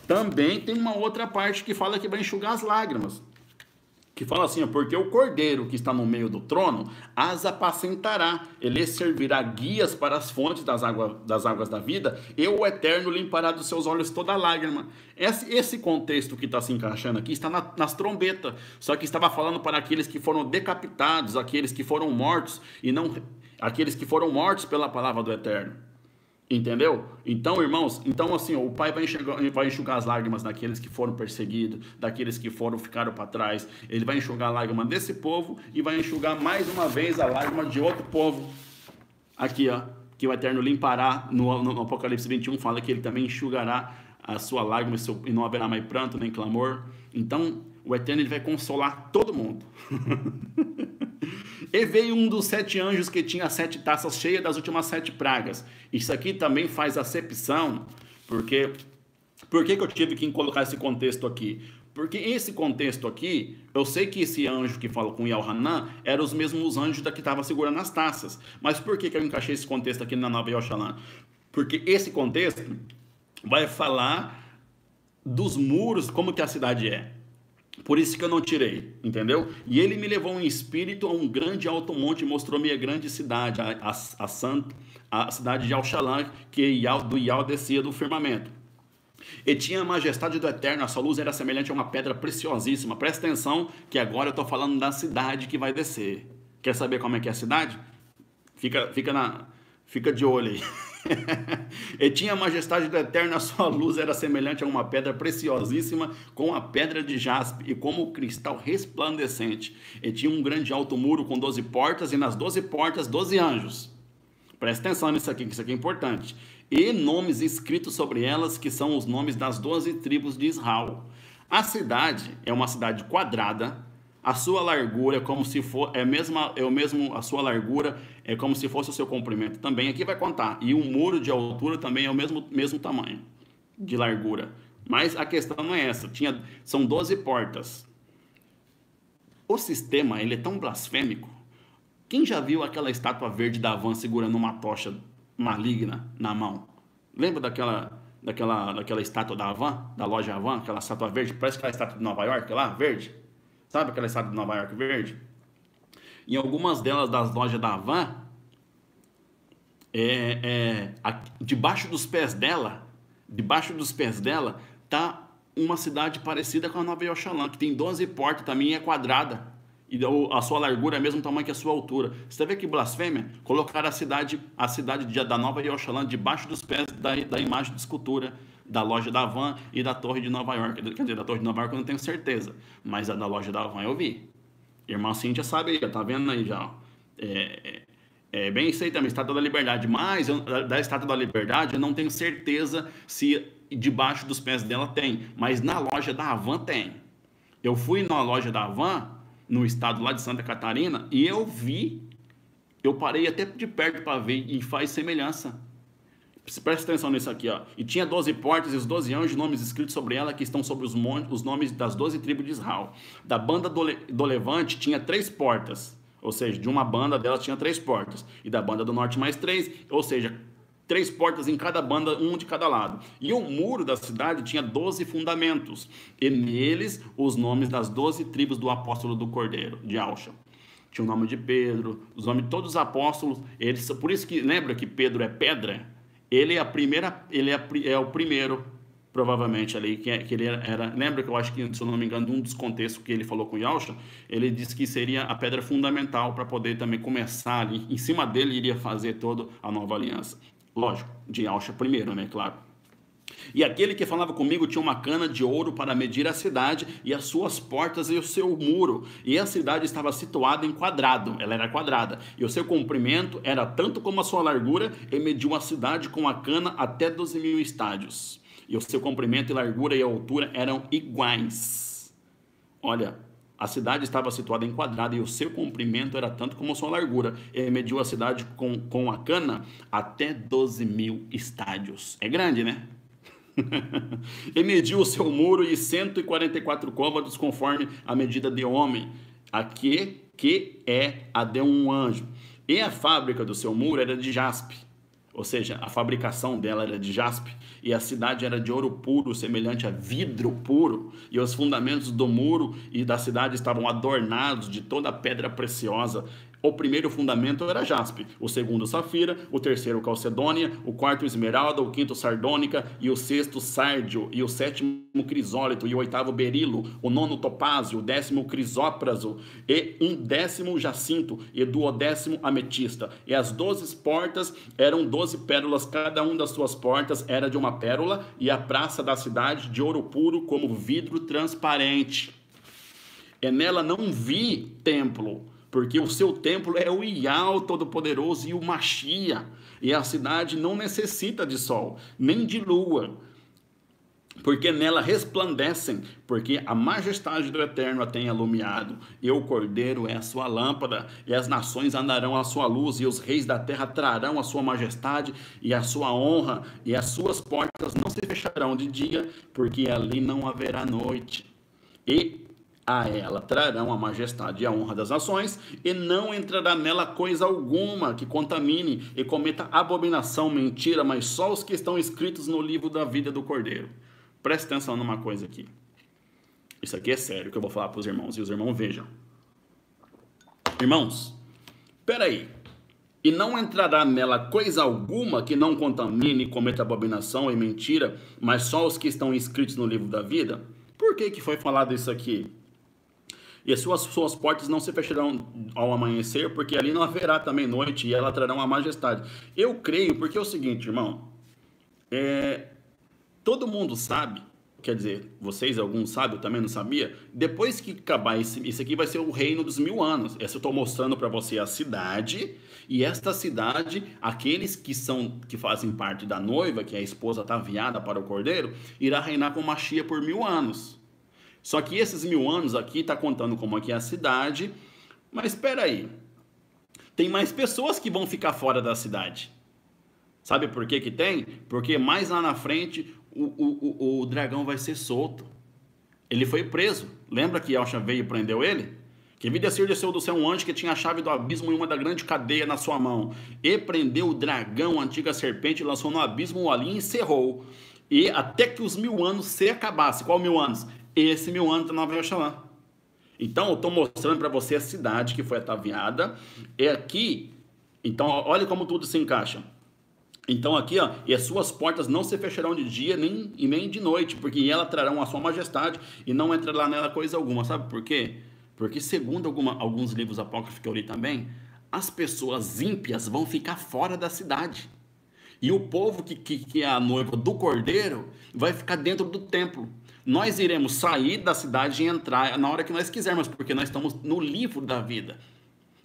também tem uma outra parte que fala que vai enxugar as lágrimas. Que fala assim, porque o cordeiro que está no meio do trono as apacentará, ele servirá guias para as fontes das águas da vida, e o Eterno limpará dos seus olhos toda lágrima. Esse contexto que está se encaixando aqui está nas trombetas, só que estava falando para aqueles que foram decapitados, aqueles que foram mortos, e não aqueles que foram mortos pela palavra do Eterno. Entendeu? Então, irmãos, assim, o Pai vai enxugar as lágrimas daqueles que foram perseguidos, daqueles que ficaram para trás. Ele vai enxugar a lágrima desse povo e vai enxugar mais uma vez a lágrima de outro povo. Aqui, que o Eterno limpará, no Apocalipse 21 fala que ele também enxugará a sua lágrima e não haverá mais pranto nem clamor. Então, o Eterno ele vai consolar todo mundo. E veio um dos 7 anjos que tinha 7 taças cheias das últimas 7 pragas. Isso aqui também faz acepção, porque... Por que eu tive que colocar esse contexto aqui? Porque esse contexto aqui, eu sei que esse anjo que fala com Yahanan eram os mesmos anjos da que estavam segurando as taças. Mas por que eu encaixei esse contexto aqui na Nova Yerushalayim? Porque esse contexto vai falar dos muros, como que a cidade é. Por isso que eu não tirei, entendeu? E ele me levou em espírito a um grande alto monte e mostrou-me a grande cidade, a cidade de Yerushalayim, que do Yal descia do firmamento. E tinha a majestade do Eterno, a sua luz era semelhante a uma pedra preciosíssima. Presta atenção que agora eu estou falando da cidade que vai descer. Quer saber como é que é a cidade? Fica de olho aí. E tinha a majestade do Eterno, a sua luz era semelhante a uma pedra preciosíssima, com a pedra de jaspe e como cristal resplandecente. E tinha um grande alto muro com 12 portas, e nas 12 portas 12 anjos. Presta atenção nisso aqui, que isso aqui é importante. E nomes escritos sobre elas, que são os nomes das 12 tribos de Israel. A cidade é uma cidade quadrada, a sua largura é como se for, a sua largura é como se fosse o seu comprimento também, aqui vai contar. E o muro de altura também é o mesmo tamanho de largura. Mas a questão não é essa, são 12 portas. O sistema, ele é tão blasfêmico. Quem já viu aquela estátua verde da Havan segurando uma tocha maligna na mão? Lembra daquela estátua da Havan, da loja Havan, aquela estátua verde? Parece aquela estátua de Nova York lá, verde. Sabe aquela estátua de Nova York verde? Em algumas delas das lojas da Havan, debaixo dos pés dela, tá uma cidade parecida com a Nova Yerushalayim, que tem 12 portas, também é quadrada. E a sua largura é o mesmo tamanho que a sua altura. Você vê que blasfêmia? Colocar a cidade da Nova Yerushalayim debaixo dos pés da imagem de escultura da loja da Havan e da Torre de Nova York. Quer dizer, da Torre de Nova York eu não tenho certeza, mas a da loja da Havan eu vi. Irmã Cíntia sabe aí, tá vendo aí já. É bem isso aí também, Estátua da Liberdade. Mas da Estátua da Liberdade eu não tenho certeza se debaixo dos pés dela tem. Mas na loja da Havan tem. Eu fui na loja da Havan, no estado lá de Santa Catarina, e eu parei até de perto para ver, e faz semelhança. Presta atenção nisso aqui, ó. E tinha 12 portas e os 12 anjos, nomes escritos sobre ela, que estão sobre os nomes das 12 tribos de Israel. Da banda do Levante tinha 3 portas, ou seja, de uma banda delas tinha 3 portas, e da banda do Norte mais 3, ou seja, 3 portas em cada banda, um de cada lado. E o muro da cidade tinha 12 fundamentos, e neles os nomes das 12 tribos do apóstolo do Cordeiro, de Alcha. Tinha o nome de Pedro, os nomes de todos os apóstolos, por isso que, lembra que Pedro é pedra? Ele é o primeiro, provavelmente, ali, que ele era... Lembra que eu acho que, se eu não me engano, de um dos contextos que ele falou com Yahshua, ele disse que seria a pedra fundamental para poder também começar ali, em cima dele iria fazer toda a nova aliança. Lógico, de Yahshua primeiro, né, claro. E aquele que falava comigo tinha uma cana de ouro para medir a cidade e as suas portas e o seu muro. E a cidade estava situada em quadrado, ela era quadrada. E o seu comprimento era tanto como a sua largura, e mediu a cidade com a cana até 12.000 estádios. E o seu comprimento e largura e altura eram iguais. Olha, a cidade estava situada em quadrado e o seu comprimento era tanto como a sua largura. Ele mediu a cidade com a cana até 12.000 estádios. É grande, né? E mediu o seu muro e 144 côvados conforme a medida de homem, aqui que é a de um anjo. E a fábrica do seu muro era de jaspe, ou seja, a fabricação dela era de jaspe, e a cidade era de ouro puro, semelhante a vidro puro, e os fundamentos do muro e da cidade estavam adornados de toda a pedra preciosa. O primeiro fundamento era jaspe, o segundo safira, o terceiro calcedônia, o quarto esmeralda, o quinto sardônica, e o sexto sárdio, e o sétimo crisólito, e o oitavo berilo, o nono topázio, o 10º crisópraso, e um 10º jacinto, e 12º ametista. E as 12 portas eram 12 pérolas, cada uma das suas portas era de uma pérola, e a praça da cidade de ouro puro como vidro transparente. E nela não vi templo, porque o seu templo é o Ial Todo-Poderoso e o Machia, e a cidade não necessita de sol, nem de lua, porque nela resplandecem, porque a majestade do Eterno a tem alumiado, e o Cordeiro é a sua lâmpada, e as nações andarão à sua luz, e os reis da terra trarão a sua majestade e a sua honra, e as suas portas não se fecharão de dia, porque ali não haverá noite. E a ela trarão a majestade e a honra das nações, e não entrará nela coisa alguma que contamine e cometa abominação, mentira, mas só os que estão escritos no livro da vida do Cordeiro. Preste atenção numa coisa aqui. Isso aqui é sério que eu vou falar para os irmãos, e os irmãos vejam. Irmãos, peraí. E não entrará nela coisa alguma que não contamine e cometa abominação e mentira, mas só os que estão inscritos no livro da vida? Por que foi falado isso aqui? E as suas portas não se fecharão ao amanhecer, porque ali não haverá também noite, e ela trarão a majestade. Eu creio, porque é o seguinte, irmão. Todo mundo sabe, quer dizer, vocês, alguns sabem, eu também não sabia. Depois que acabar isso aqui vai ser o reino dos 1000 anos. Essa eu estou mostrando para você a cidade, e esta cidade, aqueles que fazem parte da noiva, que é a esposa ataviada para o cordeiro, irá reinar com Machia por 1000 anos. Só que esses 1000 anos aqui está contando como aqui é a cidade, mas espera aí, tem mais pessoas que vão ficar fora da cidade. Sabe por que que tem? Porque mais lá na frente o dragão vai ser solto. Ele foi preso. Lembra que Elcha veio e prendeu ele? Que vi descer do céu um anjo que tinha a chave do abismo e uma da grande cadeia na sua mão. E prendeu o dragão, a antiga serpente, lançou no abismo ali e encerrou. E até que os 1000 anos se acabasse. Qual 1000 anos? Esse 1000 anos da Nova Jerusalém. Então eu estou mostrando para você a cidade que foi ataviada. É aqui. Então olha como tudo se encaixa. Então aqui, ó, e as suas portas não se fecharão de dia nem de noite, porque ela trarão a sua majestade e não entrará nela coisa alguma. Sabe por quê? Porque segundo alguns livros apócrifos que eu li também, as pessoas ímpias vão ficar fora da cidade. E o povo que é a noiva do Cordeiro vai ficar dentro do templo. Nós iremos sair da cidade e entrar na hora que nós quisermos, porque nós estamos no livro da vida.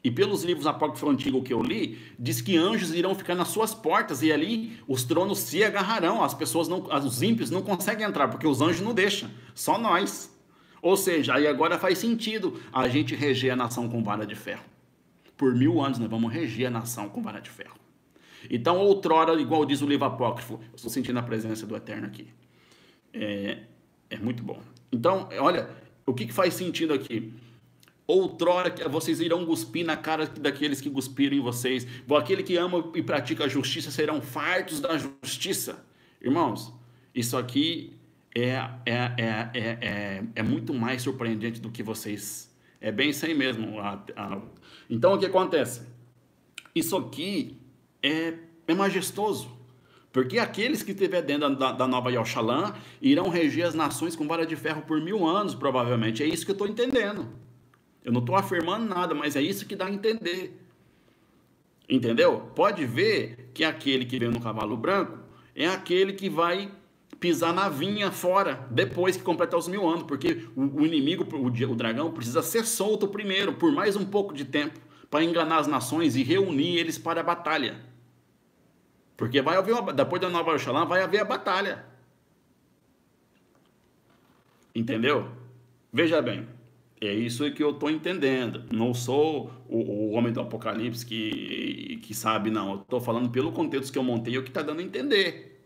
E pelos livros apócrifos antigos que eu li, diz que anjos irão ficar nas suas portas e ali os tronos se agarrarão. As pessoas não, os ímpios não conseguem entrar, porque os anjos não deixam, só nós. Ou seja, aí agora faz sentido a gente reger a nação com vara de ferro. Por 1000 anos nós vamos reger a nação com vara de ferro. Então, outrora, igual diz o livro apócrifo, eu estou sentindo a presença do Eterno aqui. É muito bom. Então, olha, o que faz sentido aqui? Outrora vocês irão cuspir na cara daqueles que cuspiram em vocês. Aquele que ama e pratica a justiça serão fartos da justiça. Irmãos, isso aqui é muito mais surpreendente do que vocês. É bem isso aí mesmo. Então o que acontece? Isso aqui é majestoso. Porque aqueles que estiver dentro da nova Jerusalém irão reger as nações com vara de ferro por 1000 anos, provavelmente. É isso que eu estou entendendo. Eu não estou afirmando nada, mas é isso que dá a entender. Entendeu? Pode ver que aquele que vem no cavalo branco é aquele que vai pisar na vinha fora, depois que completar os 1000 anos, porque o inimigo, o dragão, precisa ser solto primeiro, por mais um pouco de tempo, para enganar as nações e reunir eles para a batalha. Porque vai haver depois da Nova Jerusalém, vai haver a batalha. Entendeu? Veja bem. É isso que eu estou entendendo. Não sou o homem do Apocalipse que sabe, não. Eu estou falando pelo contexto que eu montei, é o que está dando a entender.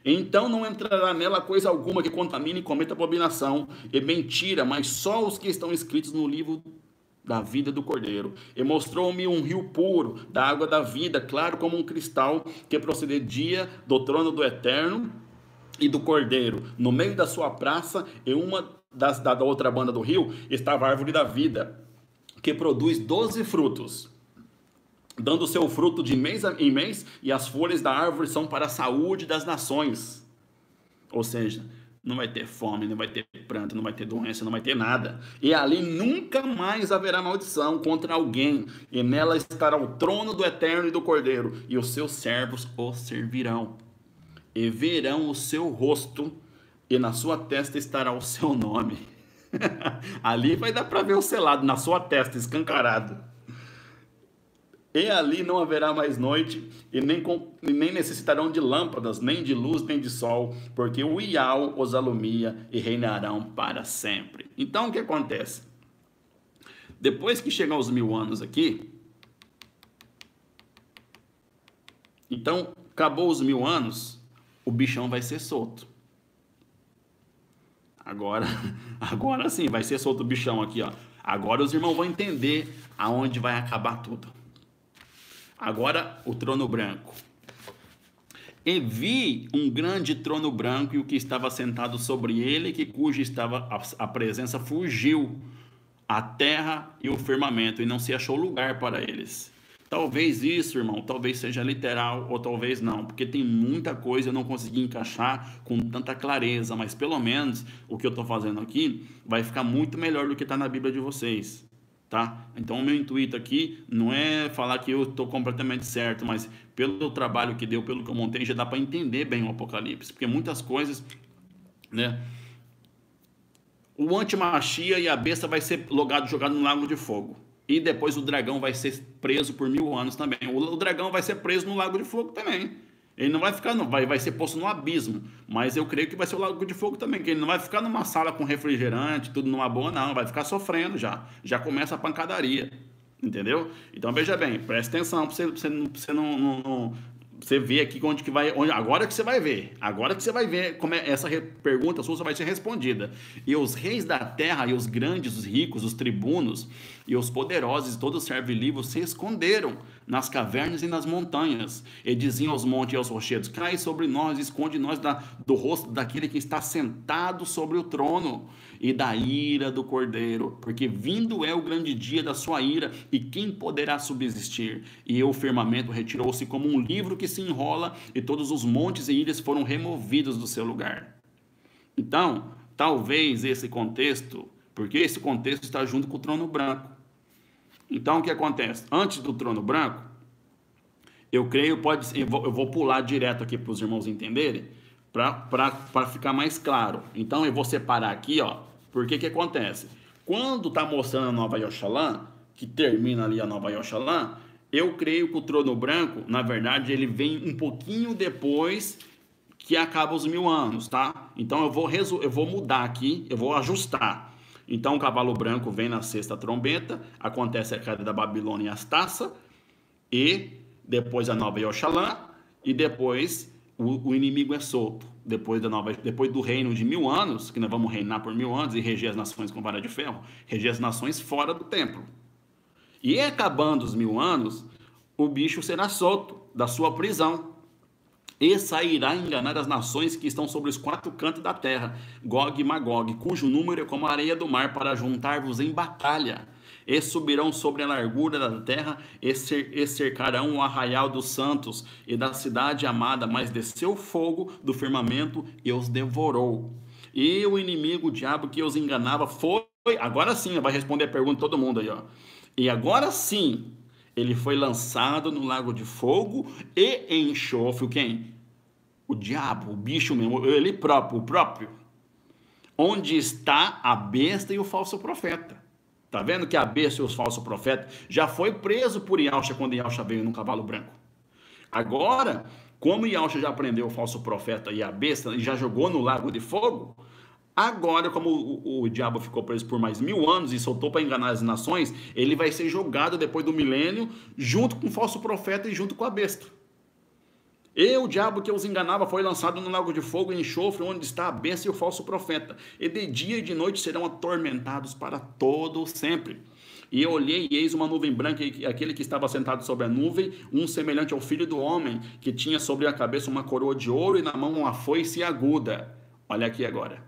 Então não entrará nela coisa alguma que contamine e cometa abominação e mentira, mas só os que estão escritos no livro da vida do Cordeiro. E mostrou-me um rio puro, da água da vida, claro como um cristal, que procedia do trono do Eterno e do Cordeiro. No meio da sua praça, e uma da outra banda do rio, estava a árvore da vida, que produz 12 frutos, dando seu fruto de mês em mês, e as folhas da árvore são para a saúde das nações. Ou seja, não vai ter fome, não vai ter pranto, não vai ter doença, não vai ter nada. E ali nunca mais haverá maldição contra alguém, e nela estará o trono do Eterno e do Cordeiro, e os seus servos o servirão, e verão o seu rosto, e na sua testa estará o seu nome. Ali vai dar para ver o selado na sua testa, escancarado. E ali não haverá mais noite, e nem necessitarão de lâmpadas, nem de luz, nem de sol, porque o Iau os alumia e reinarão para sempre. Então o que acontece? Depois que chegam os 1000 anos aqui, então acabou os 1000 anos, o bichão vai ser solto. Agora sim, vai ser solto o bichão aqui, ó. Agora os irmãos vão entender aonde vai acabar tudo. Agora o trono branco. E vi um grande trono branco e o que estava sentado sobre ele, que cuja estava a presença fugiu a terra e o firmamento, e não se achou lugar para eles. Talvez isso, irmão, talvez seja literal ou talvez não, porque tem muita coisa eu não consegui encaixar com tanta clareza, mas pelo menos o que eu estou fazendo aqui vai ficar muito melhor do que está na Bíblia de vocês. Tá? Então o meu intuito aqui não é falar que eu estou completamente certo, mas pelo trabalho que deu, pelo que eu montei, já dá para entender bem o Apocalipse, porque muitas coisas, né? O antimachia e a besta vai ser jogado no lago de fogo, e depois o dragão vai ser preso por 1000 anos também. O dragão vai ser preso no lago de fogo também. Ele não vai ficar, vai ser posto no abismo, mas eu creio que vai ser o lago de fogo também, que ele não vai ficar numa sala com refrigerante, tudo numa boa, não, vai ficar sofrendo já começa a pancadaria, entendeu? Então veja bem, preste atenção para você não você ver aqui onde que vai, agora que você vai ver como essa pergunta sua vai ser respondida. E os reis da terra, e os grandes, os ricos, os tribunos, e os poderosos, e todos os servo-livros se esconderam nas cavernas e nas montanhas, e diziam aos montes e aos rochedos: cai sobre nós, esconde nós do rosto daquele que está sentado sobre o trono, e da ira do cordeiro, porque vindo é o grande dia da sua ira, e quem poderá subsistir? E o firmamento retirou-se como um livro que se enrola, e todos os montes e ilhas foram removidos do seu lugar. Então, talvez esse contexto, porque esse contexto está junto com o trono branco. Então, o que acontece? Antes do trono branco, eu creio, eu vou pular direto aqui para os irmãos entenderem, para ficar mais claro. Então, eu vou separar aqui, ó, porque que acontece? Quando está mostrando a Nova Yoxalã, que termina ali a Nova Yoxalã, eu creio que o trono branco, na verdade, ele vem um pouquinho depois que acaba os 1000 anos, tá? Então, eu vou mudar aqui, eu vou ajustar. Então, o cavalo branco vem na sexta trombeta, acontece a queda da Babilônia e as taças, e depois a Nova Yoxalã, e depois o inimigo é solto. Depois do reino de 1000 anos, que nós vamos reinar por 1000 anos e reger as nações com vara de ferro, reger as nações fora do templo. E acabando os 1000 anos, o bicho será solto da sua prisão e sairá a enganar as nações que estão sobre os 4 cantos da terra, Gog e Magog, cujo número é como a areia do mar, para juntar-vos em batalha. E subirão sobre a largura da terra e cercarão o arraial dos santos e da cidade amada, mas desceu fogo do firmamento e os devorou. E o inimigo, o diabo que os enganava, foi... Agora sim, vai responder a pergunta de todo mundo aí, ó. E agora sim, ele foi lançado no lago de fogo e enxofre. Quem? O diabo, o bicho mesmo, ele próprio, o próprio. Onde está a besta e o falso profeta. Tá vendo que a besta e os falsos profetas já foi preso por Yahshua quando Yahshua veio no cavalo branco. Agora, como Yahshua já prendeu o falso profeta e a besta e já jogou no lago de fogo, agora, como o diabo ficou preso por mais 1000 anos e soltou para enganar as nações, ele vai ser jogado depois do milênio junto com o falso profeta e junto com a besta. E o diabo que os enganava foi lançado no lago de fogo e enxofre, onde está a besta e o falso profeta. E de dia e de noite serão atormentados para todo sempre. E eu olhei, e eis uma nuvem branca, e aquele que estava sentado sobre a nuvem, um semelhante ao filho do homem, que tinha sobre a cabeça uma coroa de ouro e na mão uma foice aguda. Olha aqui agora.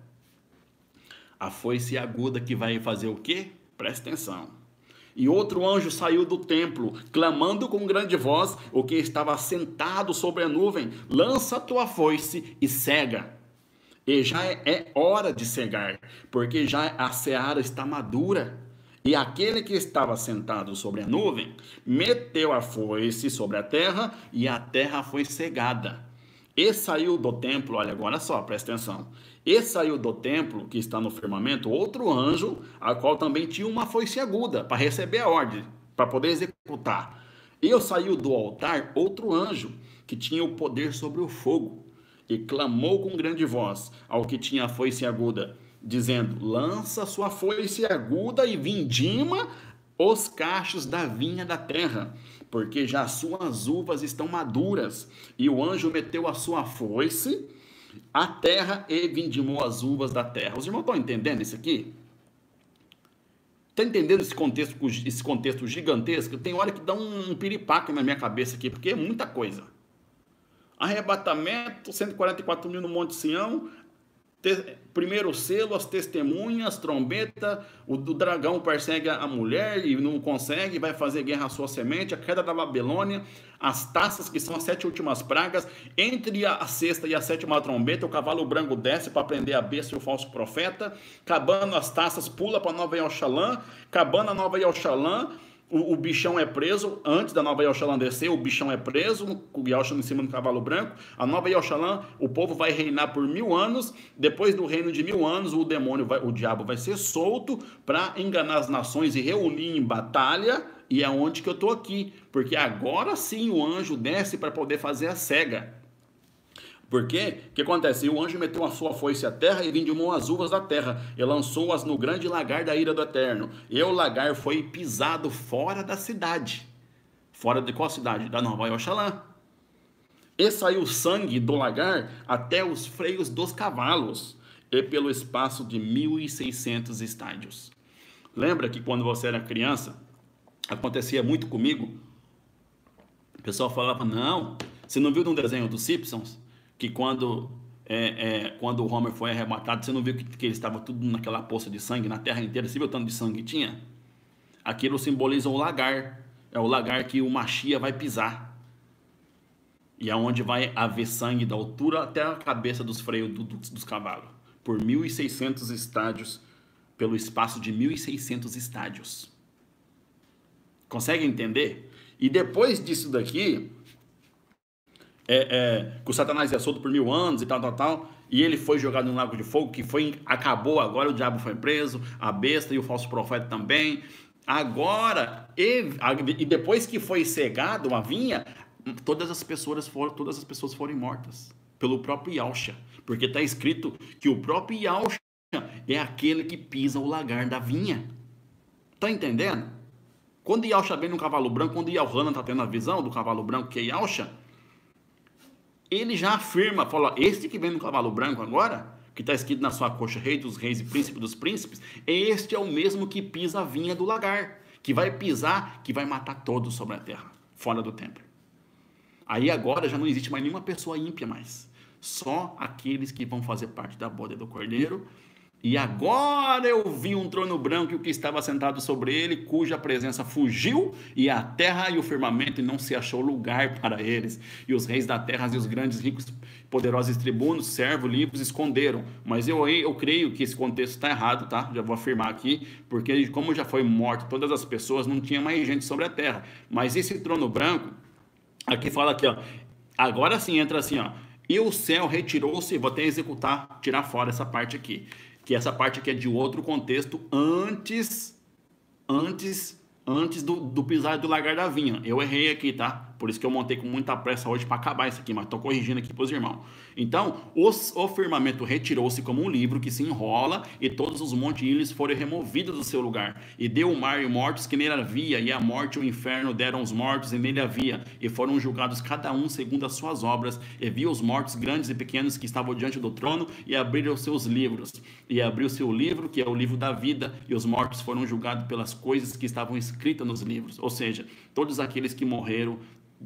A foice aguda que vai fazer o quê? Presta atenção. E outro anjo saiu do templo, clamando com grande voz, o que estava sentado sobre a nuvem: lança tua foice e cega. E já é hora de cegar, porque já a seara está madura. E aquele que estava sentado sobre a nuvem meteu a foice sobre a terra, e a terra foi cegada. E saiu do templo, olha agora só, presta atenção. E saiu do templo, que está no firmamento, outro anjo, a qual também tinha uma foice aguda, para receber a ordem, para poder executar. E saiu do altar outro anjo, que tinha o poder sobre o fogo, e clamou com grande voz ao que tinha a foice aguda, dizendo: lança sua foice aguda e vindima os cachos da vinha da terra, porque já suas uvas estão maduras. E o anjo meteu a sua foice à terra e vindimou as uvas da terra. Os irmãos estão entendendo isso aqui? Está entendendo esse contexto gigantesco? Tem hora que dá um piripaque na minha cabeça aqui, porque é muita coisa. Arrebatamento, 144 mil no Monte Sião, primeiro selo, as testemunhas, trombeta, o dragão persegue a mulher e não consegue, vai fazer guerra à sua semente, a queda da Babilônia, as taças, que são as 7 últimas pragas, entre a sexta e a sétima trombeta, o cavalo branco desce para prender a besta e o falso profeta, acabando as taças, pula para Nova Yelchalã, acabando a Nova Yelchalã, o bichão é preso, antes da Nova Yelchalã descer, o bichão é preso, o Yelchalã em cima do cavalo branco, a Nova Yelchalã, o povo vai reinar por 1000 anos, depois do reino de 1000 anos, o diabo vai ser solto para enganar as nações e reunir em batalha, e é onde que eu estou aqui, porque agora sim o anjo desce para poder fazer a cega. Porque, o que acontece? O anjo meteu a sua foice à terra e vindimou as uvas da terra, e lançou-as no grande lagar da ira do Eterno. E o lagar foi pisado fora da cidade. Fora de qual cidade? Da Nova Yelchalã. E saiu sangue do lagar até os freios dos cavalos, e pelo espaço de 1.600 estádios. Lembra que quando você era criança, acontecia muito comigo? O pessoal falava: não, você não viu num desenho dos Simpsons? Que quando o Homer foi arrebatado, você não viu que ele estava tudo naquela poça de sangue, na terra inteira? Você viu o tanto de sangue que tinha? Aquilo simboliza o lagar. É o lagar que o Mashiach vai pisar. E é onde vai haver sangue da altura até a cabeça dos freios dos cavalos. Por 1.600 estádios, pelo espaço de 1.600 estádios. Consegue entender? E depois disso daqui... que o Satanás é solto por 1000 anos e tal, e ele foi jogado no lago de fogo, acabou agora, o diabo foi preso, a besta e o falso profeta também. Agora, e depois que foi cegado a vinha, todas as pessoas foram mortas pelo próprio Yahshua, porque está escrito que o próprio Yahshua é aquele que pisa o lagar da vinha. Está entendendo? Quando Yahshua vem no cavalo branco, quando Yohanan está tendo a visão do cavalo branco, que é Yahshua, ele já afirma, fala: este que vem no cavalo branco agora, que está escrito na sua coxa, rei dos reis e príncipe dos príncipes, este é o mesmo que pisa a vinha do lagar, que vai pisar, que vai matar todos sobre a terra, fora do templo. Aí agora já não existe mais nenhuma pessoa ímpia mais, só aqueles que vão fazer parte da boda do Cordeiro. E agora eu vi um trono branco e o que estava sentado sobre ele, cuja presença fugiu, e a terra e o firmamento, e não se achou lugar para eles. E os reis da terra e os grandes, ricos, poderosos tribunos, servos, livres, esconderam. Mas eu creio que esse contexto está errado, tá? Já vou afirmar aqui, porque como já foi morto todas as pessoas, não tinha mais gente sobre a terra. Mas esse trono branco, aqui fala aqui, ó, agora sim entra assim, ó: e o céu retirou-se, vou até executar, tirar fora essa parte aqui, que essa parte aqui é de outro contexto, antes do pisar do lagar da vinha. Eu errei aqui, tá? Por isso que eu montei com muita pressa hoje para acabar isso aqui, mas estou corrigindo aqui para os irmãos. Então, o firmamento retirou-se como um livro que se enrola, e todos os montes e ilhas foram removidos do seu lugar. E deu o mar e mortos que nele havia, e a morte e o inferno deram os mortos e nele havia, e foram julgados cada um segundo as suas obras. E viu os mortos grandes e pequenos que estavam diante do trono, e abriram os seus livros. E abriu o seu livro, que é o livro da vida, e os mortos foram julgados pelas coisas que estavam escritas nos livros. Ou seja, todos aqueles que morreram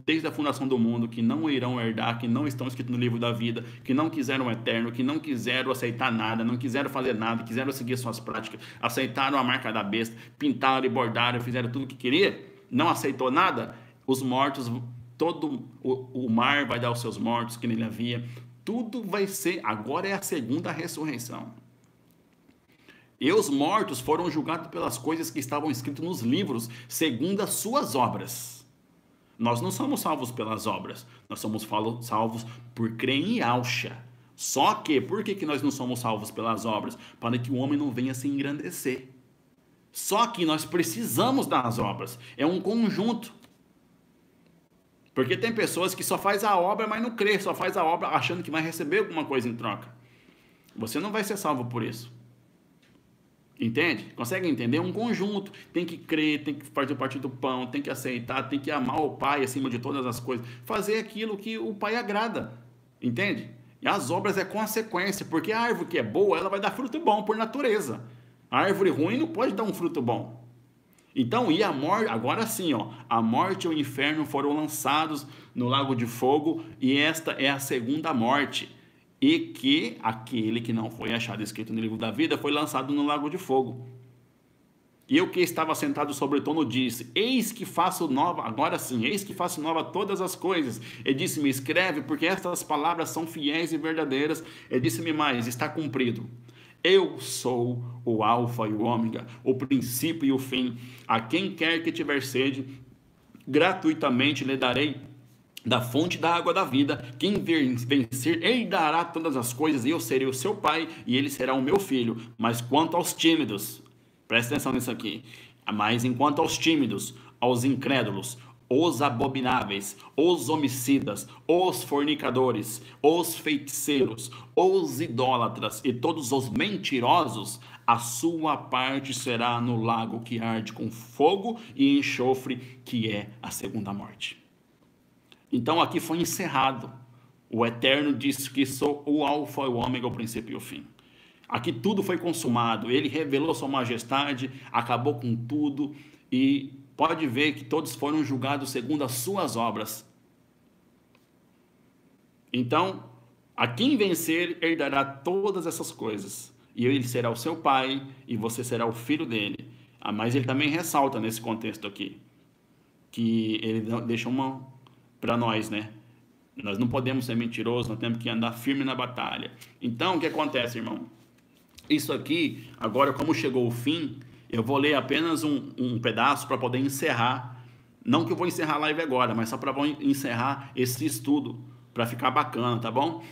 desde a fundação do mundo, que não irão herdar, que não estão escritos no livro da vida, que não quiseram o eterno, que não quiseram aceitar nada, não quiseram fazer nada, quiseram seguir suas práticas, aceitaram a marca da besta, pintaram e bordaram, fizeram tudo o que queria, não aceitou nada, os mortos, todo o mar vai dar os seus mortos que nele havia, tudo vai ser, agora é a segunda ressurreição. E os mortos foram julgados pelas coisas que estavam escritas nos livros, segundo as suas obras. Nós não somos salvos pelas obras, nós somos salvos por crer em Yahshua. Só que, por que nós não somos salvos pelas obras? Para que o homem não venha se engrandecer. Só que nós precisamos das obras. É um conjunto. Porque tem pessoas que só faz a obra, mas não crê. Só faz a obra achando que vai receber alguma coisa em troca. Você não vai ser salvo por isso. Entende? Consegue entender? É um conjunto. Tem que crer, tem que fazer parte do pão, tem que aceitar, tem que amar o Pai acima de todas as coisas. Fazer aquilo que o Pai agrada. Entende? E as obras é consequência, porque a árvore que é boa, ela vai dar fruto bom por natureza. A árvore ruim não pode dar um fruto bom. Então, e a morte, agora sim, ó, a morte e o inferno foram lançados no lago de fogo, e esta é a segunda morte. E que aquele que não foi achado escrito no livro da vida foi lançado no lago de fogo. E eu que estava sentado sobre o trono disse: eis que faço nova, agora sim, eis que faço nova todas as coisas. E disse-me: escreve, porque estas palavras são fiéis e verdadeiras. E disse-me mais: está cumprido. Eu sou o alfa e o ômega, o princípio e o fim. A quem quer que tiver sede, gratuitamente lhe darei da fonte da água da vida. Quem vencer, herdará todas as coisas, e eu serei o seu pai, e ele será o meu filho. Mas quanto aos tímidos, presta atenção nisso aqui, mas enquanto aos tímidos, aos incrédulos, os abomináveis, os homicidas, os fornicadores, os feiticeiros, os idólatras e todos os mentirosos, a sua parte será no lago que arde com fogo e enxofre, que é a segunda morte. Então aqui foi encerrado. O Eterno disse que sou o alfa e o ômega, o princípio e o fim. Aqui tudo foi consumado. Ele revelou sua majestade, acabou com tudo, e pode ver que todos foram julgados segundo as suas obras. Então, a quem vencer herdará todas essas coisas, e ele será o seu pai, e você será o filho dele. Mas ele também ressalta nesse contexto aqui, que ele deixa uma para nós, né? Nós não podemos ser mentirosos, nós temos que andar firme na batalha. Então, o que acontece, irmão? Isso aqui, agora como chegou o fim, eu vou ler apenas um pedaço para poder encerrar. Não que eu vou encerrar a live agora, mas só para encerrar esse estudo, para ficar bacana, tá bom?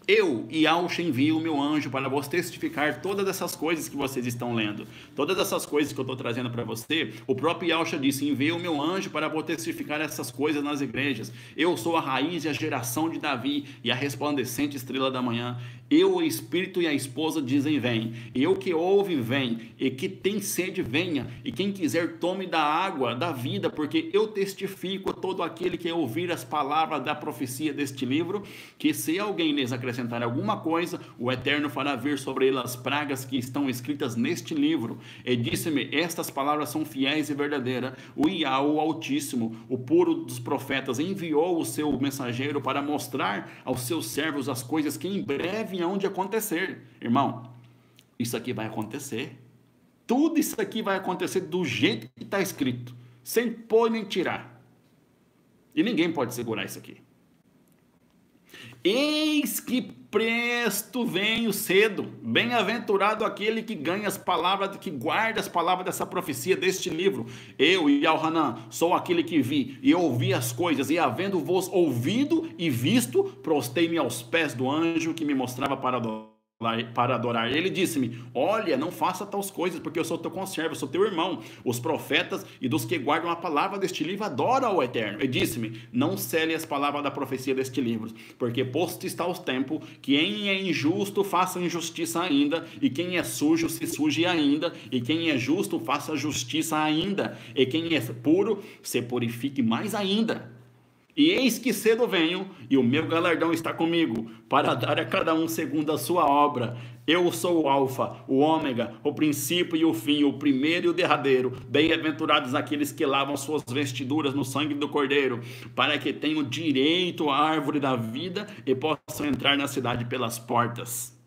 Eu, Yahshua, envio o meu anjo para vos testificar todas essas coisas que vocês estão lendo. Todas essas coisas que eu estou trazendo para você, o próprio Yahshua disse: envio o meu anjo para vos testificar essas coisas nas igrejas. Eu sou a raiz e a geração de Davi e a resplandecente estrela da manhã. Eu, o Espírito e a esposa dizem: vem. Eu que ouve, vem. E que tem sede, venha. E quem quiser, tome da água da vida, porque eu testifico a todo aquele que ouvir as palavras da profecia deste livro, que se alguém lhes acrescentar alguma coisa, o Eterno fará vir sobre ele as pragas que estão escritas neste livro. E disse-me: estas palavras são fiéis e verdadeiras. O Iá, o Altíssimo, o puro dos profetas, enviou o seu mensageiro para mostrar aos seus servos as coisas que em breve hão de acontecer. Irmão, isso aqui vai acontecer. Tudo isso aqui vai acontecer do jeito que está escrito, sem pôr nem tirar. E ninguém pode segurar isso aqui. Eis que presto venho cedo. Bem-aventurado aquele que ganha as palavras, que guarda as palavras dessa profecia deste livro. Eu, Yalhanan, sou aquele que vi e ouvi as coisas, e havendo-vos ouvido e visto, prostei-me aos pés do anjo que me mostrava para adorar. Ele disse-me: olha, não faça tais coisas, porque eu sou teu conservo, eu sou teu irmão. Os profetas e dos que guardam a palavra deste livro adoram ao Eterno. Ele disse-me: não cele as palavras da profecia deste livro, porque posto está o tempo que quem é injusto faça injustiça ainda, e quem é sujo se suje ainda, e quem é justo faça justiça ainda, e quem é puro se purifique mais ainda. E eis que cedo venho, e o meu galardão está comigo, para dar a cada um segundo a sua obra. Eu sou o Alfa, o Ômega, o princípio e o fim, o primeiro e o derradeiro. Bem-aventurados aqueles que lavam suas vestiduras no sangue do Cordeiro, para que tenham direito à árvore da vida e possam entrar na cidade pelas portas.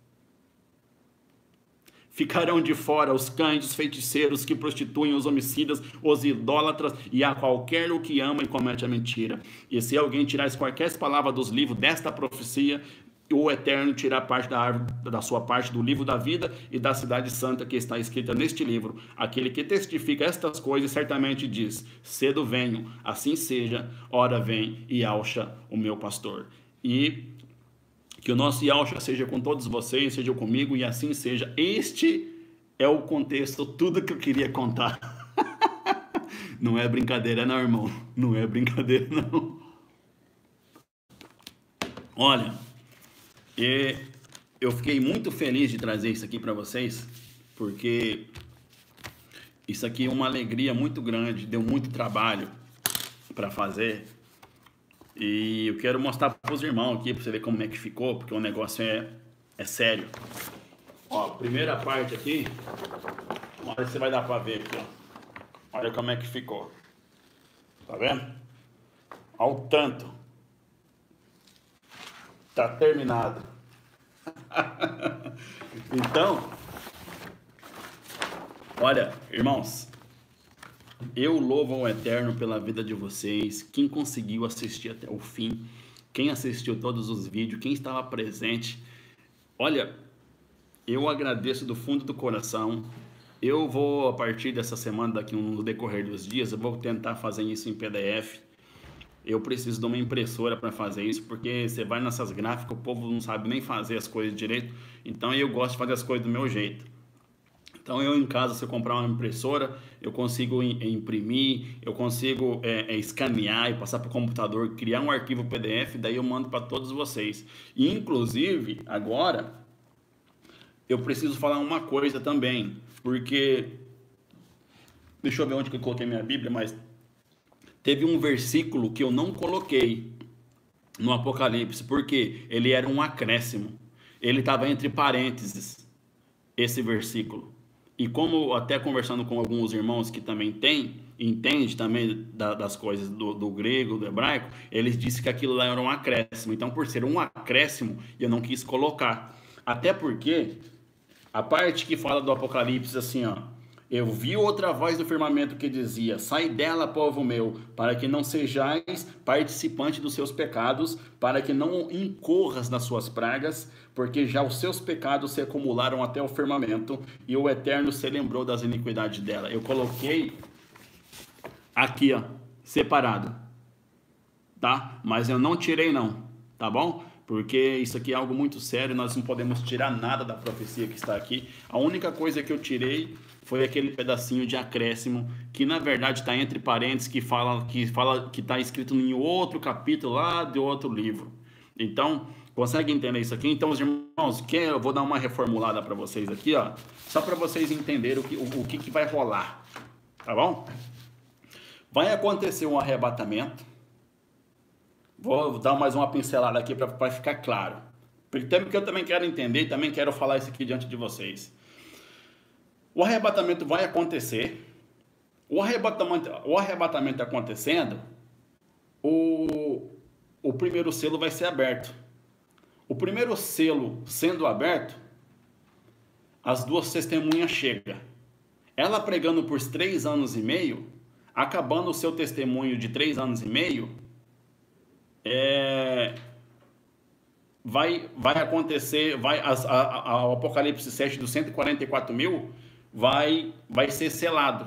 Ficarão de fora os cães, os feiticeiros que prostituem, os homicidas, os idólatras e a qualquer o que ama e comete a mentira. E se alguém tirar qualquer palavra dos livros desta profecia, o Eterno tirar parte da sua parte do livro da vida e da cidade santa que está escrita neste livro. Aquele que testifica estas coisas certamente diz: cedo venho, assim seja, ora vem Yahshua, o meu pastor. E Que o nosso Yahshua seja com todos vocês, seja comigo e assim seja. Este é o contexto, tudo que eu queria contar. Não é brincadeira não, irmão. Não é brincadeira não. Olha, eu fiquei muito feliz de trazer isso aqui para vocês, porque isso aqui é uma alegria muito grande, deu muito trabalho para fazer. E eu quero mostrar para os irmãos aqui, para você ver como é que ficou, porque o negócio é sério. Ó, primeira parte aqui, olha se vai dar para ver aqui, ó. Olha como é que ficou. Tá vendo? Olha o tanto. Tá terminado. Então, olha, irmãos, eu louvo ao Eterno pela vida de vocês, quem conseguiu assistir até o fim, quem assistiu todos os vídeos, quem estava presente. Olha, eu agradeço do fundo do coração. Eu vou, a partir dessa semana, daqui no decorrer dos dias, eu vou tentar fazer isso em PDF. Eu preciso de uma impressora para fazer isso, porque você vai nessas gráficas, o povo não sabe nem fazer as coisas direito. Então eu gosto de fazer as coisas do meu jeito. Então eu em casa, se eu comprar uma impressora, eu consigo imprimir, eu consigo escanear e passar para o computador, criar um arquivo PDF, daí eu mando para todos vocês. E, inclusive, agora, eu preciso falar uma coisa também, porque, deixa eu ver onde que eu coloquei minha Bíblia, mas teve um versículo que eu não coloquei no Apocalipse, porque ele era um acréscimo, ele estava entre parênteses, esse versículo. E como até conversando com alguns irmãos que também entende também das coisas do grego, do hebraico, eles disseram que aquilo lá era um acréscimo. Então, por ser um acréscimo, eu não quis colocar. Até porque a parte que fala do Apocalipse, assim, ó, eu vi outra voz do firmamento que dizia: sai dela, povo meu, para que não sejais participante dos seus pecados, para que não incorras nas suas pragas, porque já os seus pecados se acumularam até o firmamento, e o Eterno se lembrou das iniquidades dela. Eu coloquei aqui, ó, separado, tá? Mas eu não tirei não, tá bom? Porque isso aqui é algo muito sério, nós não podemos tirar nada da profecia que está aqui. A única coisa que eu tirei foi aquele pedacinho de acréscimo, que na verdade está entre parênteses, que está escrito em outro capítulo lá de outro livro. Então, consegue entender isso aqui? Então, os irmãos, eu vou dar uma reformulada para vocês aqui, ó, só para vocês entenderem o que vai rolar, tá bom? Vai acontecer um arrebatamento. Vou dar mais uma pincelada aqui para ficar claro. Porque eu também quero entender, também quero falar isso aqui diante de vocês. O arrebatamento vai acontecer. O arrebatamento acontecendo, o primeiro selo vai ser aberto. O primeiro selo sendo aberto, as duas testemunhas chegam. Ela pregando por 3 anos e meio, acabando o seu testemunho de 3 anos e meio, vai acontecer, o Apocalipse 7 dos 144 mil vai ser selado.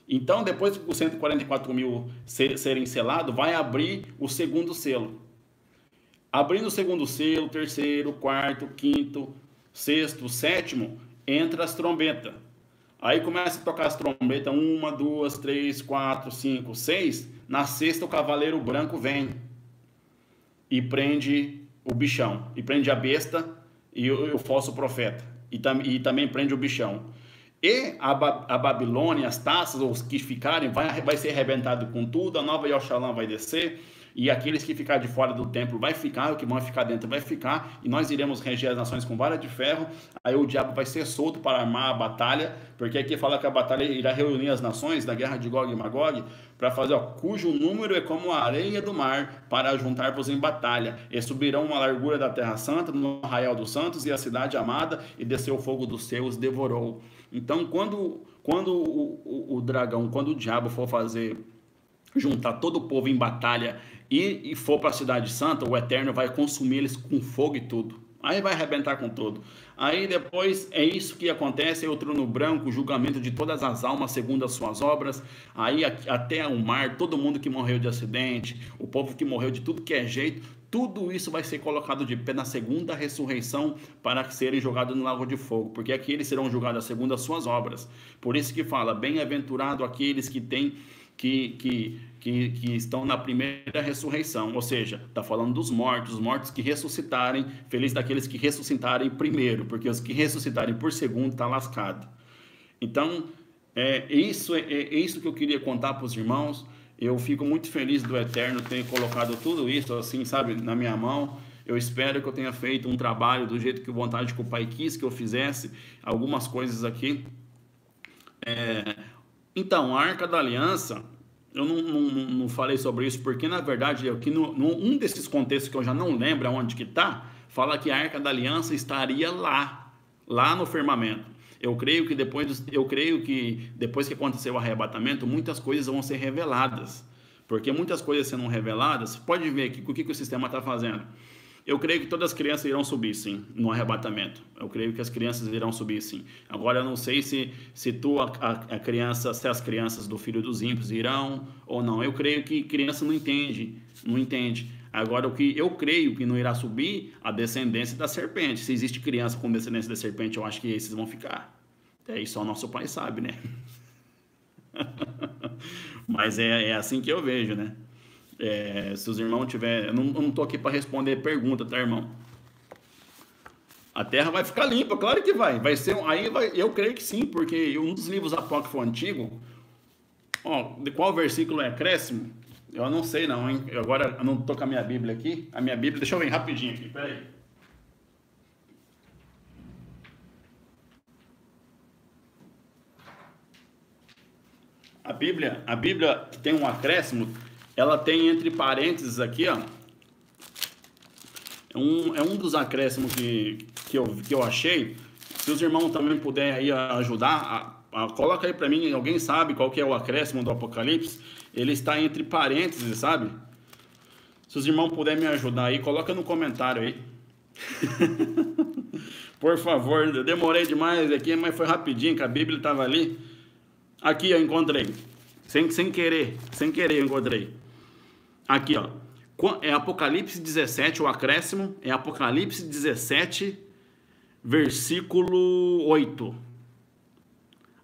Então, depois que os 144 mil serem selados, vai abrir o segundo selo. Abrindo o segundo selo, terceiro, quarto, quinto, sexto, sétimo, entra as trombetas. Aí começa a tocar as trombetas, 1, 2, 3, 4, 5, 6. Na sexta, o cavaleiro branco vem e prende o bichão, e prende a besta e o falso profeta, e também prende o bichão. E a Babilônia, as taças, os que ficarem, vai ser arrebentado com tudo, a nova Yoshalã vai descer, e aqueles que ficarem de fora do templo vai ficar, o que vão ficar dentro vai ficar, e nós iremos reger as nações com vara de ferro. Aí o diabo vai ser solto para armar a batalha, porque aqui fala que a batalha irá reunir as nações da guerra de Gog e Magog, para fazer, cujo número é como a areia do mar, para juntar-vos em batalha, e subirão uma largura da terra santa, no arraial dos santos, e a cidade amada, e desceu o fogo dos seus, devorou. Então, quando o dragão, quando o diabo for juntar todo o povo em batalha e for para a cidade santa, o Eterno vai consumir eles com fogo e tudo. Aí vai arrebentar com tudo. Aí depois é isso que acontece, é o trono branco, o julgamento de todas as almas segundo as suas obras. Aí até o mar, todo mundo que morreu de acidente, o povo que morreu de tudo que é jeito, tudo isso vai ser colocado de pé na segunda ressurreição para serem jogados no lago de fogo, porque aqui eles serão julgados segundo as suas obras. Por isso que fala, bem-aventurado aqueles que têm que estão na primeira ressurreição, ou seja, está falando dos mortos, os mortos que ressuscitarem, feliz daqueles que ressuscitarem primeiro, porque os que ressuscitarem por segundo está lascado. Então, é isso que eu queria contar para os irmãos. Eu fico muito feliz do Eterno ter colocado tudo isso, assim, sabe, na minha mão. Eu espero que eu tenha feito um trabalho do jeito que vontade que o Pai quis que eu fizesse, algumas coisas aqui. Então, a Arca da Aliança, eu não falei sobre isso, porque na verdade, aqui num desses contextos que eu já não lembro onde que está, fala que a Arca da Aliança estaria lá no firmamento. Eu creio que depois que aconteceu o arrebatamento, muitas coisas vão ser reveladas. Porque muitas coisas sendo reveladas, pode ver o que o sistema está fazendo. Eu creio que todas as crianças irão subir, sim, no arrebatamento. Eu creio que as crianças irão subir, sim. Agora, eu não sei se as crianças do filho dos ímpios irão ou não. Eu creio que criança não entende. Agora, o que eu creio que não irá subir, a descendência da serpente. Se existe criança com descendência da serpente, eu acho que esses vão ficar. É isso, só o nosso pai sabe, né? Mas é assim que eu vejo, né? Se os irmãos tiverem... Eu não estou aqui para responder pergunta, tá, irmão? A terra vai ficar limpa, claro que vai. Eu creio que sim, porque um dos livros apócrifos antigos... de qual versículo é acréscimo? Eu não sei não, hein? Agora eu não estou com a minha Bíblia aqui. A minha Bíblia... Deixa eu ver rapidinho aqui, peraí. A Bíblia que tem um acréscimo... Ela tem entre parênteses aqui, ó. É um dos acréscimos que eu achei. Se os irmãos também puderem aí ajudar, coloca aí para mim, alguém sabe qual que é o acréscimo do Apocalipse? Ele está entre parênteses, sabe? Se os irmãos puderem me ajudar aí, coloca no comentário aí. Por favor, eu demorei demais aqui, mas foi rapidinho, que a Bíblia estava ali. Aqui eu encontrei. Sem querer eu encontrei. Aqui, ó. É Apocalipse 17, o acréscimo. É Apocalipse 17, versículo 8.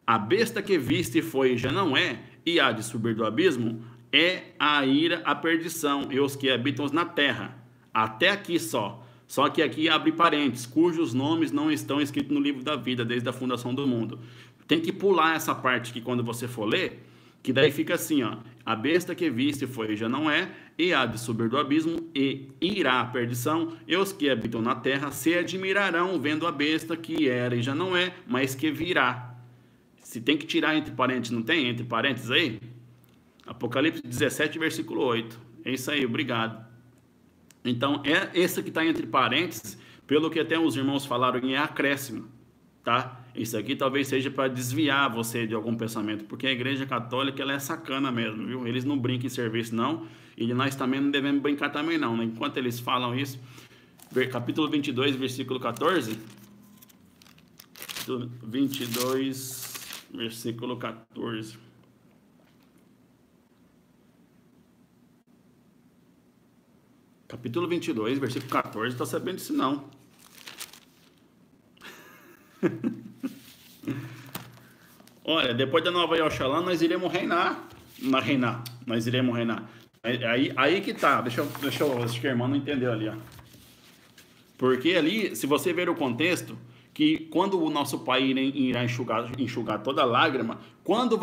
A besta que viste foi e já não é, e há de subir do abismo, é a ira, a perdição, e os que habitam na terra. Até aqui só. Só que aqui abre parênteses, cujos nomes não estão escritos no livro da vida, desde a fundação do mundo. Tem que pular essa parte que quando você for ler, que daí fica assim, ó. A besta que viste foi e já não é, e há de subir do abismo, e irá à perdição, e os que habitam na terra se admirarão vendo a besta que era e já não é, mas que virá. Se tem que tirar entre parênteses, não tem? Entre parênteses aí? Apocalipse 17, versículo 8. É isso aí, obrigado. Então, esse que está entre parênteses, pelo que até os irmãos falaram, é acréscimo, tá? Isso aqui talvez seja para desviar você de algum pensamento, porque a Igreja Católica ela é sacana mesmo, viu? Eles não brincam em serviço, não, e nós também não devemos brincar também, não, né? Enquanto eles falam isso, capítulo 22, versículo 14, 22, versículo 14. Capítulo 22, versículo 14, está sabendo disso não. Olha, depois da nova Yoxalã, nós iremos reinar. Nós iremos reinar. Aí que tá. Deixa eu acho que a irmã não entendeu ali, ó. Porque ali, se você ver o contexto, que quando o nosso Pai irá enxugar toda lágrima, quando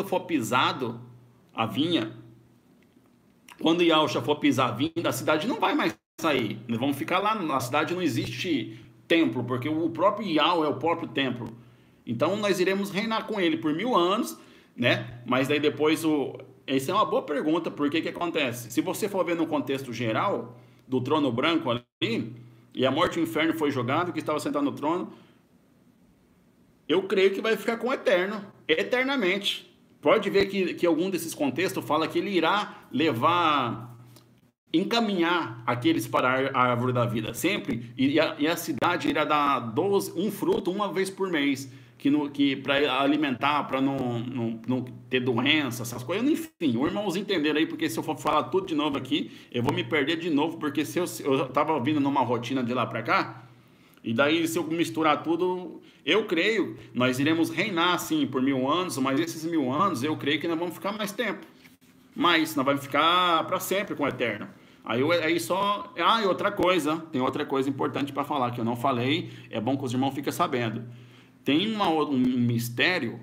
for pisado a vinha, quando Yahushua for pisar a vinha, a cidade não vai mais sair. Nós vamos ficar lá, na cidade não existe templo, porque o próprio Yahuwah é o próprio templo. Então nós iremos reinar com ele por 1000 anos, né? Mas daí depois essa é uma boa pergunta, porque que acontece? Se você for ver no contexto geral do trono branco ali, e a morte e o inferno foi jogado, que estava sentado no trono, eu creio que vai ficar com o eterno, eternamente. Pode ver que algum desses contextos fala que ele irá levar encaminhar aqueles para a árvore da vida sempre, e a cidade irá dar um fruto uma vez por mês, que para alimentar, para não ter doença, essas coisas, enfim, os irmãos entenderam aí, porque se eu for falar tudo de novo aqui, eu vou me perder de novo, porque se eu estava vindo numa rotina de lá para cá, e daí se eu misturar tudo, eu creio, nós iremos reinar assim por 1000 anos, mas esses 1000 anos eu creio que nós vamos ficar mais tempo, mas nós vamos ficar para sempre com o Eterno. Aí só. Ah, e outra coisa, tem outra coisa importante para falar que eu não falei, é bom que os irmãos fiquem sabendo. Tem um mistério,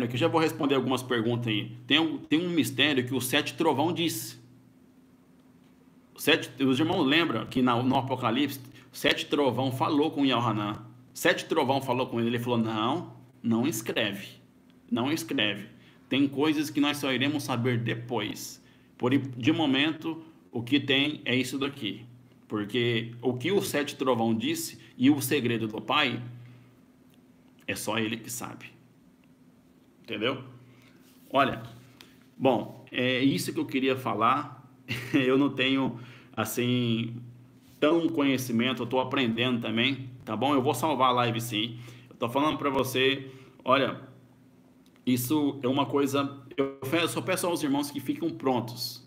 que eu já vou responder algumas perguntas aí. Tem um mistério que o 7 trovão disse. Os irmãos lembram que no Apocalipse, 7 trovão falou com Yohanan. 7 trovão falou com ele falou: não escreve. Não escreve. Tem coisas que nós só iremos saber depois. De momento, o que tem é isso daqui. Porque o que o 7 trovão disse e o segredo do Pai, é só ele que sabe. Entendeu? Olha, bom, é isso que eu queria falar. Eu não tenho, assim, tão conhecimento, eu estou aprendendo também, tá bom? Eu vou salvar a live sim. Eu estou falando para você, olha, isso é uma coisa, eu só peço aos irmãos que ficam prontos,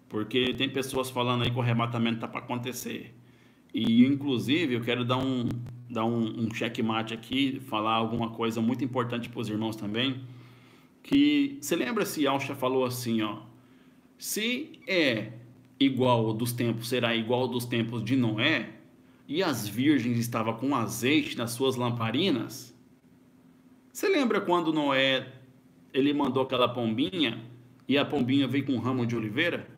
porque tem pessoas falando aí que o arrebatamento está para acontecer. E, inclusive, eu quero dar um checkmate aqui, falar alguma coisa muito importante para os irmãos também, que, você lembra se Alcha falou assim, ó, se é igual dos tempos, será igual dos tempos de Noé, e as virgens estavam com azeite nas suas lamparinas? Você lembra quando Noé, ele mandou aquela pombinha, e a pombinha veio com um ramo de oliveira?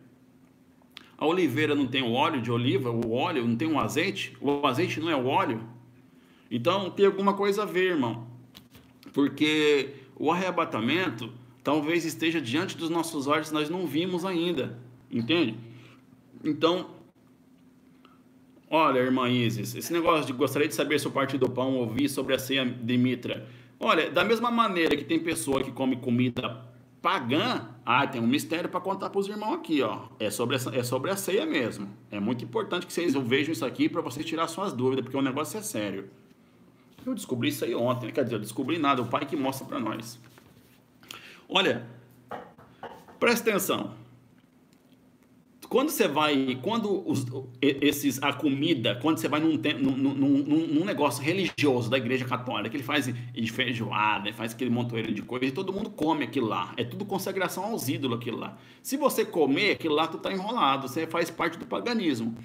A oliveira não tem o óleo de oliva, o óleo não tem o azeite não é o óleo? Então tem alguma coisa a ver, irmão, porque o arrebatamento talvez esteja diante dos nossos olhos, nós não vimos ainda, entende? Então, olha, irmã Isis, esse negócio de gostaria de saber se o Partido do Pão ouvir sobre a ceia de Mitra, olha, da mesma maneira que tem pessoa que come comida pagã, tem um mistério para contar para os irmãos aqui, ó. É sobre a ceia mesmo. É muito importante que vocês vejam isso aqui para vocês tirar suas dúvidas, porque o negócio é sério. Eu descobri isso aí ontem, quer dizer, eu descobri nada, o Pai que mostra para nós. Olha, presta atenção. Quando você vai, a comida, quando você vai num negócio religioso da Igreja Católica, ele faz de feijoada, faz aquele montoeiro de coisa, e todo mundo come aquilo lá. É tudo consagração aos ídolos aquilo lá. Se você comer aquilo lá, tu tá enrolado, você faz parte do paganismo.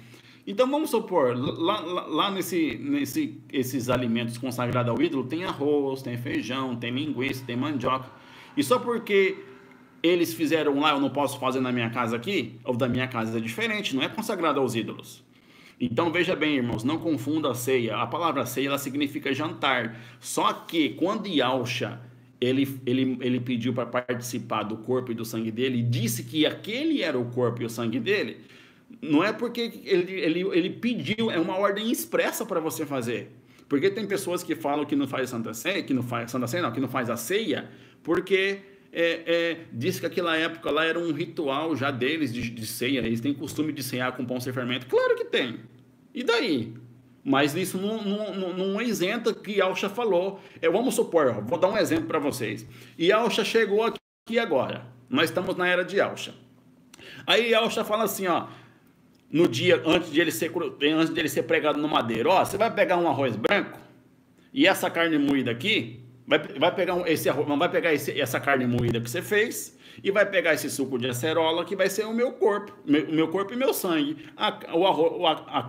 Então vamos supor, lá esses alimentos consagrados ao ídolo, tem arroz, tem feijão, tem linguiça, tem mandioca. E só porque eles fizeram lá, eu não posso fazer na minha casa aqui, ou da minha casa é diferente, não é consagrado aos ídolos. Então veja bem, irmãos, não confunda a ceia. A palavra ceia, ela significa jantar. Só que quando Yahusha, ele pediu para participar do corpo e do sangue dele, e disse que aquele era o corpo e o sangue dele, não é porque ele pediu, é uma ordem expressa para você fazer. Porque tem pessoas que falam que não faz Santa Ceia, que não faz a ceia, porque diz que aquela época lá era um ritual já deles de ceia, eles têm costume de ceiar com pão sem fermento. Claro que tem. E daí? Mas isso não isenta que Yahusha falou. Vamos supor, vou dar um exemplo para vocês. Yahusha chegou aqui agora. Nós estamos na era de Yahusha. Aí Yahusha fala assim, ó, no dia antes de ele ser pregado no madeiro, ó, você vai pegar um arroz branco e essa carne moída aqui, vai pegar essa carne moída que você fez e vai pegar esse suco de acerola que vai ser o meu corpo e meu sangue. A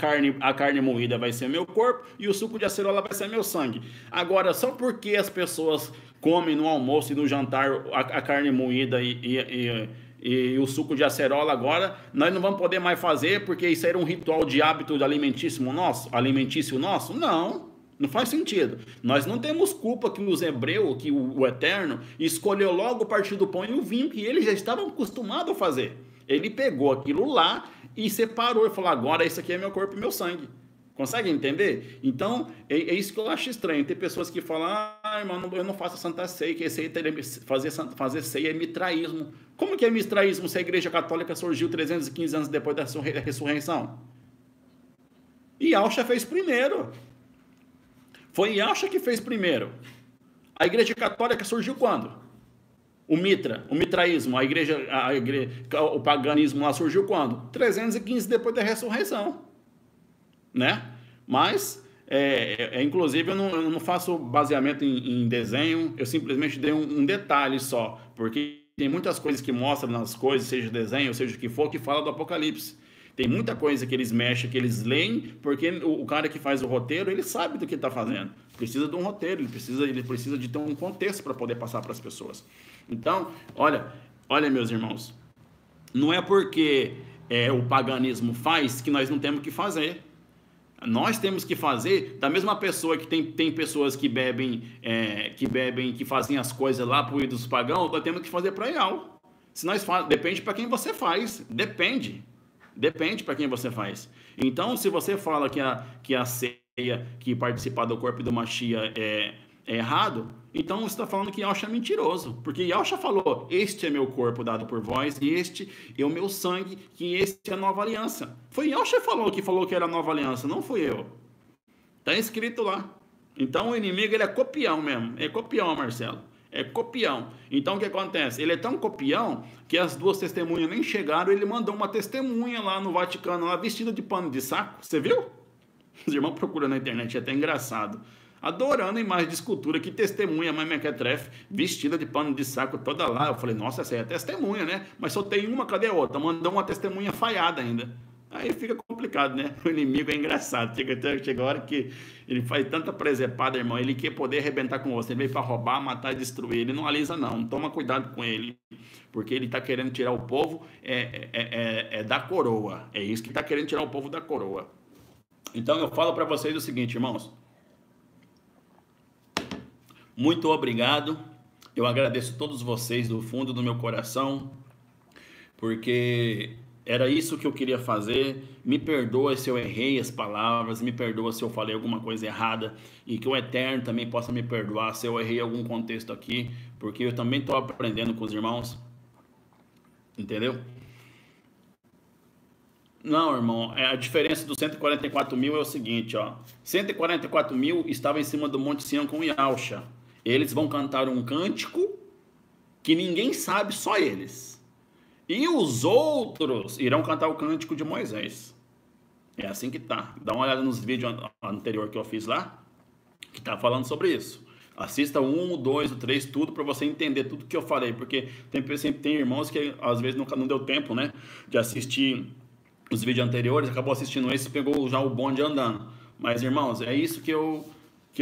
carne moída vai ser meu corpo e o suco de acerola vai ser meu sangue. Agora, só porque as pessoas comem no almoço e no jantar a carne moída e o suco de acerola agora, nós não vamos poder mais fazer porque isso era um ritual de hábito alimentício nosso? Não faz sentido. Nós não temos culpa que os hebreus, que o Eterno, escolheu logo o partido do pão e o vinho, que eles já estavam acostumados a fazer. Ele pegou aquilo lá e separou e falou, agora isso aqui é meu corpo e meu sangue. Consegue entender? Então, é isso que eu acho estranho. Tem pessoas que falam, irmão, eu não faço Santa Ceia, que fazer ceia é mitraísmo. Como que é mitraísmo se a Igreja Católica surgiu 315 anos depois da ressurreição? Yahshua fez primeiro. Foi Yahshua que fez primeiro. A Igreja Católica surgiu quando? O mitraísmo, o paganismo lá surgiu quando? 315 depois da ressurreição. Né? Mas, inclusive, eu não faço baseamento em desenho, eu simplesmente dei um detalhe só, porque tem muitas coisas que mostram nas coisas, seja desenho, seja o que for, que fala do Apocalipse. Tem muita coisa que eles mexem, que eles leem, porque o cara que faz o roteiro, ele sabe do que está fazendo. Precisa de um roteiro, ele precisa de ter um contexto para poder passar para as pessoas. Então, olha, meus irmãos, não é porque o paganismo faz que nós não temos que fazer. Nós temos que fazer da mesma pessoa que tem pessoas que bebem, que fazem as coisas lá para o ídolo pagão, nós temos que fazer para Ial. Se nós depende para quem você faz, depende para quem você faz. Então, se você fala que a ceia, que participar do corpo do Mashiach é errado, então você está falando que Yahshua é mentiroso, porque Yahshua falou, este é meu corpo dado por vós, e este é o meu sangue, que este é a nova aliança. Foi Yahshua que falou que era a nova aliança, não fui eu. Está escrito lá. Então o inimigo, ele é copião mesmo, é copião, Marcelo, é copião. Então o que acontece? Ele é tão copião que as duas testemunhas nem chegaram, ele mandou uma testemunha lá no Vaticano, lá vestida de pano de saco, você viu? Os irmãos procuram na internet, é até engraçado. Adorando a imagem de escultura, que testemunha, a mãe Mequetrefe, vestida de pano de saco toda lá. Eu falei, nossa, essa aí é testemunha, né? Mas só tem uma, cadê a outra? Mandou uma testemunha falhada ainda. Aí fica complicado, né? O inimigo é engraçado. Chega a hora que ele faz tanta presepada, irmão, ele quer poder arrebentar com você. Ele veio para roubar, matar e destruir. Ele não alisa, não. Toma cuidado com ele. Porque ele está querendo tirar o povo da coroa. É isso que está querendo tirar o povo da coroa. Então eu falo para vocês o seguinte, irmãos. Muito obrigado, eu agradeço a todos vocês do fundo do meu coração, porque era isso que eu queria fazer. Me perdoa se eu errei as palavras, me perdoa se eu falei alguma coisa errada, e que o Eterno também possa me perdoar se eu errei algum contexto aqui, porque eu também estou aprendendo com os irmãos, entendeu? Não, irmão, a diferença dos 144 mil é o seguinte, ó, 144 mil estava em cima do Monte Sião com Yahshua. Eles vão cantar um cântico que ninguém sabe, só eles. E os outros irão cantar o cântico de Moisés. É assim que tá. Dá uma olhada nos vídeos anteriores que eu fiz lá, que tá falando sobre isso. Assista o 1, o 2, o 3, tudo, para você entender tudo que eu falei. Porque sempre tem irmãos que às vezes não deu tempo, né, de assistir os vídeos anteriores, acabou assistindo esse e pegou já o bonde andando. Mas, irmãos, é isso que eu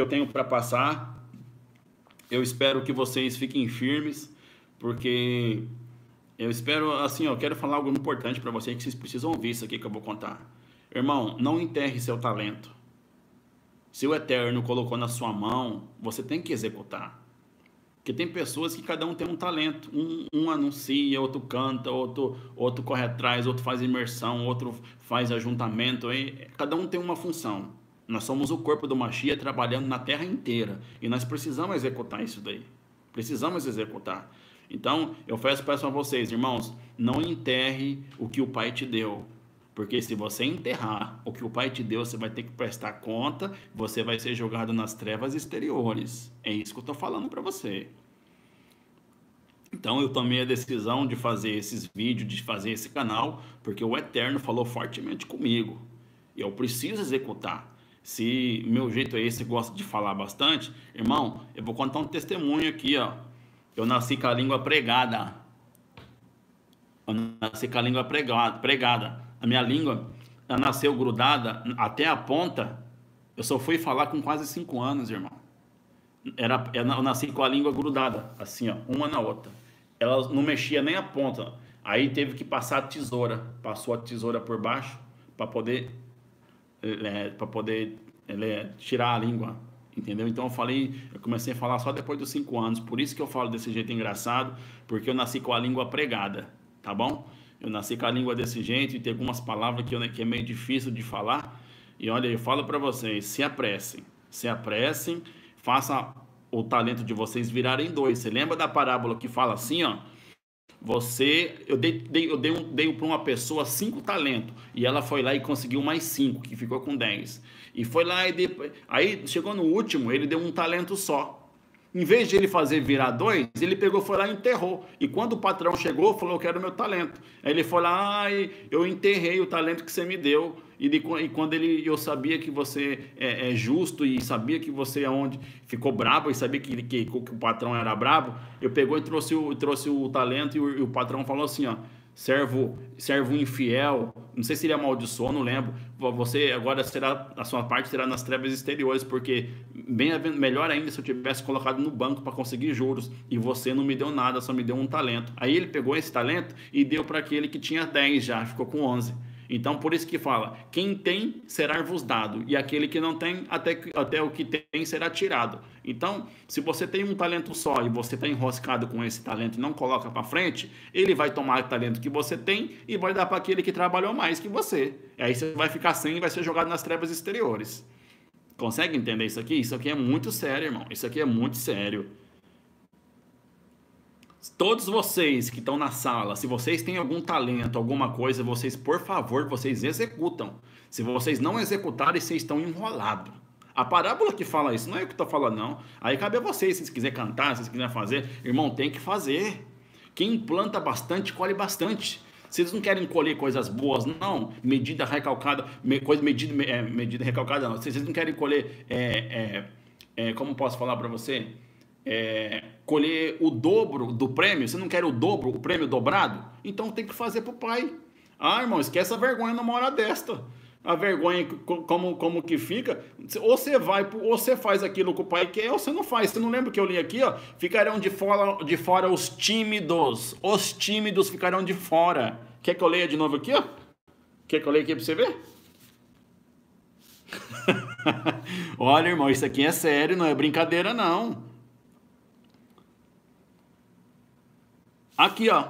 tenho para passar. Eu espero que vocês fiquem firmes, porque eu espero, assim, eu quero falar algo importante para vocês, que vocês precisam ouvir isso aqui que eu vou contar. Irmão, não enterre seu talento. Se o Eterno colocou na sua mão, você tem que executar. Porque tem pessoas que cada um tem um talento. Um anuncia, outro canta, outro corre atrás, outro faz imersão, outro faz ajuntamento. Cada um tem uma função. Nós somos o corpo do Mashiach trabalhando na terra inteira. E nós precisamos executar isso daí. Precisamos executar. Então, eu peço a vocês, irmãos, não enterre o que o Pai te deu. Porque se você enterrar o que o Pai te deu, você vai ter que prestar conta, você vai ser jogado nas trevas exteriores. É isso que eu estou falando para você. Então eu tomei a decisão de fazer esses vídeos, de fazer esse canal, porque o Eterno falou fortemente comigo. E eu preciso executar. Se meu jeito é esse, gosta de falar bastante, irmão, eu vou contar um testemunho aqui, ó. Eu nasci com a língua pregada. A minha língua, ela nasceu grudada até a ponta. Eu só fui falar com quase 5 anos, irmão. Eu nasci com a língua grudada, assim, ó, uma na outra. Ela não mexia nem a ponta. Aí teve que passar a tesoura. Passou a tesoura por baixo para poder tirar a língua, entendeu? Então eu comecei a falar só depois dos 5 anos, por isso que eu falo desse jeito engraçado, porque eu nasci com a língua pregada, tá bom? Eu nasci com a língua desse jeito e tem algumas palavras que é meio difícil de falar, E olha, eu falo para vocês, se apressem, faça o talento de vocês virarem dois. Você lembra da parábola que fala assim, ó? Eu dei para uma pessoa 5 talentos e ela foi lá e conseguiu mais 5, que ficou com 10. E foi lá e depois, aí chegou no último, ele deu um talento só. Em vez de ele fazer virar 2, ele pegou, foi lá e enterrou. E quando o patrão chegou, falou: eu quero meu talento. Aí ele foi lá e eu enterrei o talento que você me deu. E quando eu sabia que você é justo e sabia que você onde ficou bravo e sabia que o patrão era bravo, eu pegou e trouxe o talento e o patrão falou assim, ó: servo infiel, não sei se ele amaldiçoou, não lembro. Você agora a sua parte será nas trevas exteriores, porque melhor ainda se eu tivesse colocado no banco para conseguir juros e você não me deu nada, só me deu um talento. Aí ele pegou esse talento e deu para aquele que tinha 10 já, ficou com 11. Então, por isso que fala: quem tem, será-vos dado, e aquele que não tem, até o que tem será tirado. Então, se você tem um talento só e você está enroscado com esse talento e não coloca para frente, ele vai tomar o talento que você tem e vai dar para aquele que trabalhou mais que você. E aí você vai ficar sem e vai ser jogado nas trevas exteriores. Consegue entender isso aqui? Isso aqui é muito sério, irmão. Isso aqui é muito sério. Todos vocês que estão na sala, se vocês têm algum talento, alguma coisa, vocês, por favor, vocês executam. Se vocês não executarem, vocês estão enrolados. A parábola que fala isso, não é eu que estou falando, não. Aí cabe a vocês, se vocês quiserem cantar, se vocês quiserem fazer. Irmão, tem que fazer. Quem planta bastante, colhe bastante. Vocês não querem colher coisas boas, não. Medida recalcada, medida recalcada, não. Vocês não querem colher, como posso falar para você? Colher o dobro do prêmio. Você não quer o dobro, o prêmio dobrado? Então tem que fazer pro pai. Ah, irmão, esquece a vergonha numa hora desta. A vergonha, como que fica? Ou você vai, ou você faz aquilo que o pai quer, ou você não faz. Você não lembra que eu li aqui, ó? Ficarão de fora os tímidos. Os tímidos ficarão de fora. Quer que eu leia de novo aqui, ó? Quer que eu leia aqui pra você ver? Olha, irmão, isso aqui é sério, não é brincadeira, não. Aqui, ó.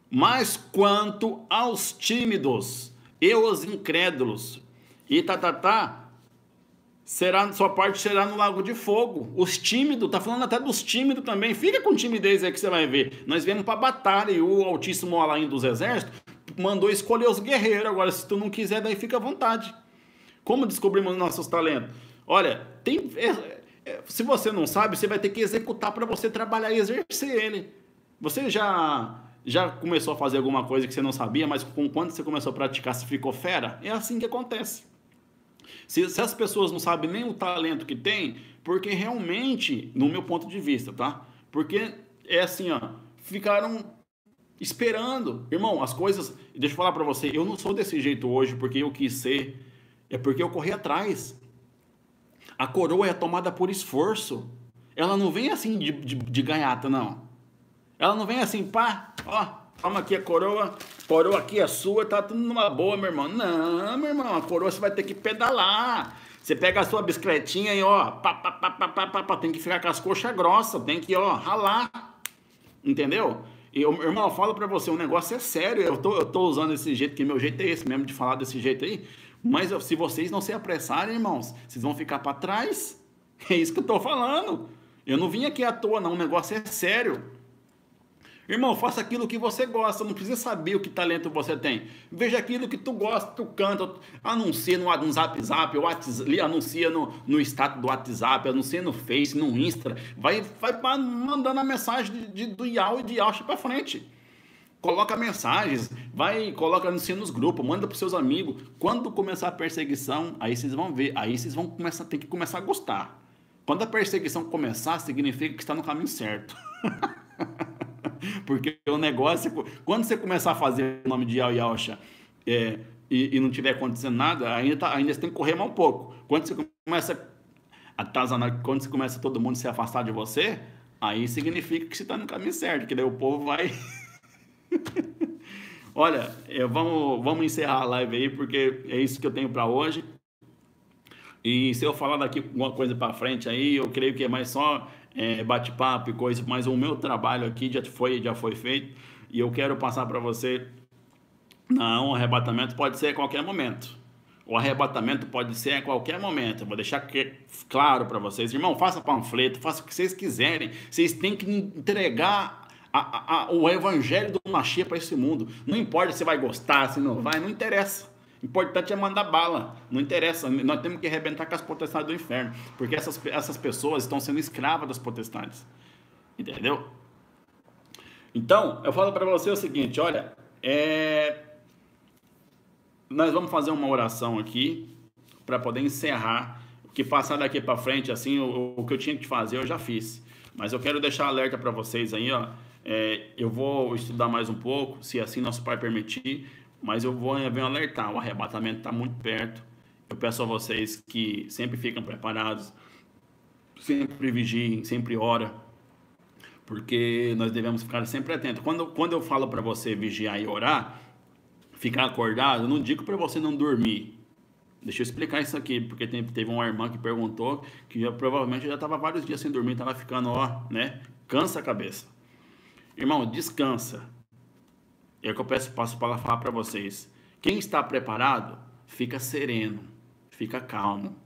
Mas quanto aos tímidos e os incrédulos, sua parte será no lago de fogo. Os tímidos, tá falando até dos tímidos também. Fica com timidez aí que você vai ver. Nós viemos para batalha e o Altíssimo Alain dos Exércitos mandou escolher os guerreiros. Agora, se tu não quiser, daí fica à vontade. Como descobrimos nossos talentos? Olha, se você não sabe, você vai ter que executar para você trabalhar e exercer ele. Você já começou a fazer alguma coisa que você não sabia, mas quando você começou a praticar, você ficou fera? É assim que acontece. Se as pessoas não sabem nem o talento que tem, porque realmente, no meu ponto de vista, tá? Porque é assim, ó, ficaram esperando. Irmão, as coisas, deixa eu falar pra você, eu não sou desse jeito hoje porque eu quis ser, é porque eu corri atrás. A coroa é tomada por esforço. Ela não vem assim de gaiata, não. Ela não vem assim, pá, ó, toma aqui a coroa aqui é sua, tá tudo numa boa, meu irmão. Não, meu irmão, a coroa você vai ter que pedalar. Você pega a sua bicicletinha e, ó, tem que ficar com as coxas grossas, tem que, ó, ralar. Entendeu? E, irmão, eu falo pra você, o negócio é sério. Eu tô usando esse jeito, que meu jeito é esse mesmo, de falar desse jeito aí. Mas se vocês não se apressarem, irmãos, vocês vão ficar pra trás. É isso que eu tô falando. Eu não vim aqui à toa, não. O negócio é sério. Irmão, faça aquilo que você gosta, não precisa saber o que talento você tem. Veja aquilo que tu gosta, tu canta, anuncia no Zap, anuncia no status do WhatsApp, anuncia no Face, no Insta, vai mandando a mensagem do Yau e de Yaucha para frente. Coloca mensagens, anuncia nos grupos, manda para seus amigos. Quando começar a perseguição, aí vocês vão ver, aí vocês vão ter que começar a gostar. Quando a perseguição começar, significa que está no caminho certo. Porque o negócio, quando você começar a fazer o nome de Yaucha e não tiver acontecendo nada, ainda você tem que correr mais um pouco. Quando você começa a atazanar, quando você começa todo mundo se afastar de você, aí significa que você está no caminho certo, que daí o povo vai... Olha, vamos encerrar a live aí, porque é isso que eu tenho para hoje. E se eu falar daqui alguma coisa para frente aí, eu creio que é mais só bate-papo e coisa, mas o meu trabalho aqui já foi feito e eu quero passar para você. Não, o arrebatamento pode ser a qualquer momento. O arrebatamento pode ser a qualquer momento. Eu vou deixar claro para vocês. Irmão, faça panfleto, faça o que vocês quiserem. Vocês têm que entregar o evangelho do Mashiach para esse mundo. Não importa se vai gostar, se não vai, não interessa. O importante é mandar bala. Não interessa. Nós temos que arrebentar com as potestades do inferno. Porque essas pessoas estão sendo escravas das potestades. Entendeu? Então, eu falo para você o seguinte, olha, nós vamos fazer uma oração aqui para poder encerrar. O que passar daqui para frente, assim, o que eu tinha que fazer, eu já fiz. Mas eu quero deixar alerta para vocês aí, ó. Eu vou estudar mais um pouco, se assim nosso Pai permitir, mas eu venho alertar. O arrebatamento está muito perto. Eu peço a vocês que sempre fiquem preparados, sempre vigiem, sempre orem, porque nós devemos ficar sempre atentos. Quando eu falo para você vigiar e orar, ficar acordado, eu não digo para você não dormir. Deixa eu explicar isso aqui, porque teve uma irmã que perguntou que provavelmente já estava vários dias sem dormir, estava ficando, ó, né? Cansa a cabeça. Irmão, descansa. É o que eu passo para falar para vocês. Quem está preparado, fica sereno, fica calmo.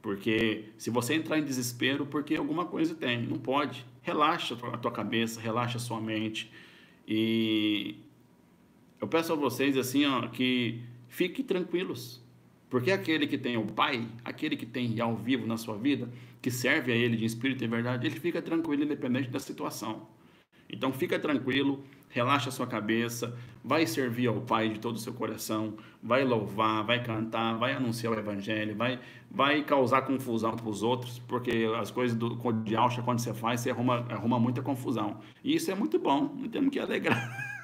Porque se você entrar em desespero, porque alguma coisa tem, não pode. Relaxa a tua cabeça, relaxa a sua mente. E eu peço a vocês assim, ó, que fiquem tranquilos. Porque aquele que tem o Pai, aquele que tem ao vivo na sua vida, que serve a Ele de espírito e verdade, ele fica tranquilo independente da situação. Então fica tranquilo, relaxa a sua cabeça, vai servir ao Pai de todo o seu coração, vai louvar, vai cantar, vai anunciar o Evangelho, vai causar confusão para os outros, porque as coisas de alcha, quando você faz, você arruma muita confusão. E isso é muito bom, não temos que alegrar.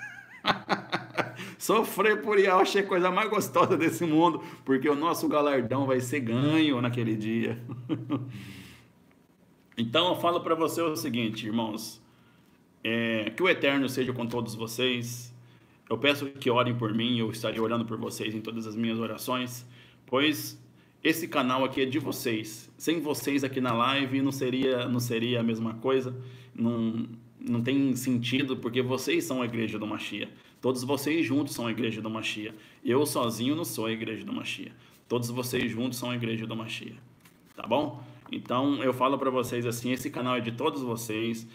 Sofrer por Yalcha é a coisa mais gostosa desse mundo, porque o nosso galardão vai ser ganho naquele dia. Então eu falo para você o seguinte, irmãos, que o Eterno seja com todos vocês. Eu peço que orem por mim, eu estarei orando por vocês em todas as minhas orações, pois esse canal aqui é de vocês. Sem vocês aqui na live não seria a mesma coisa, não tem sentido, porque vocês são a igreja do Mashiach. Todos vocês juntos são a igreja do Mashiach. Eu sozinho não sou a igreja do Mashiach. Todos vocês juntos são a igreja do Mashiach. Tá bom? Então eu falo para vocês assim, esse canal é de todos vocês.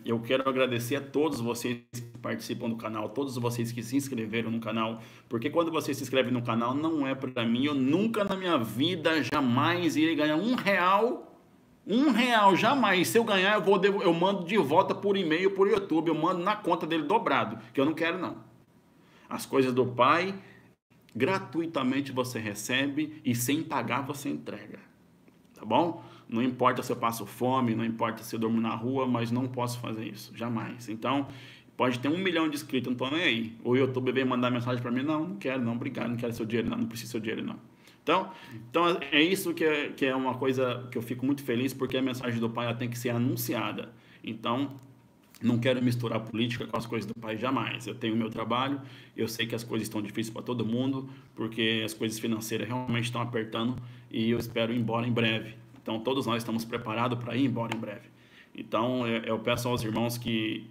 Eu quero agradecer a todos vocês que participam do canal, todos vocês que se inscreveram no canal, porque quando você se inscreve no canal não é para mim, eu nunca na minha vida jamais irei ganhar R$1, jamais. Se eu ganhar, eu mando de volta por e-mail, por YouTube, eu mando na conta dele dobrado, que eu não quero não. As coisas do Pai, gratuitamente você recebe e sem pagar você entrega, tá bom? Não importa se eu passo fome, não importa se eu durmo na rua, mas não posso fazer isso, jamais. Então, pode ter 1 milhão de inscritos, não tô nem aí. O YouTube vem mandar mensagem para mim, não quero, não, obrigado, não quero seu dinheiro, não preciso do seu dinheiro, não. Então é isso que é uma coisa que eu fico muito feliz, porque a mensagem do Pai ela tem que ser anunciada. Então, não quero misturar política com as coisas do Pai, jamais. Eu tenho o meu trabalho, eu sei que as coisas estão difíceis para todo mundo, porque as coisas financeiras realmente estão apertando e eu espero ir embora em breve. Então, todos nós estamos preparados para ir embora em breve. Então, eu peço aos irmãos que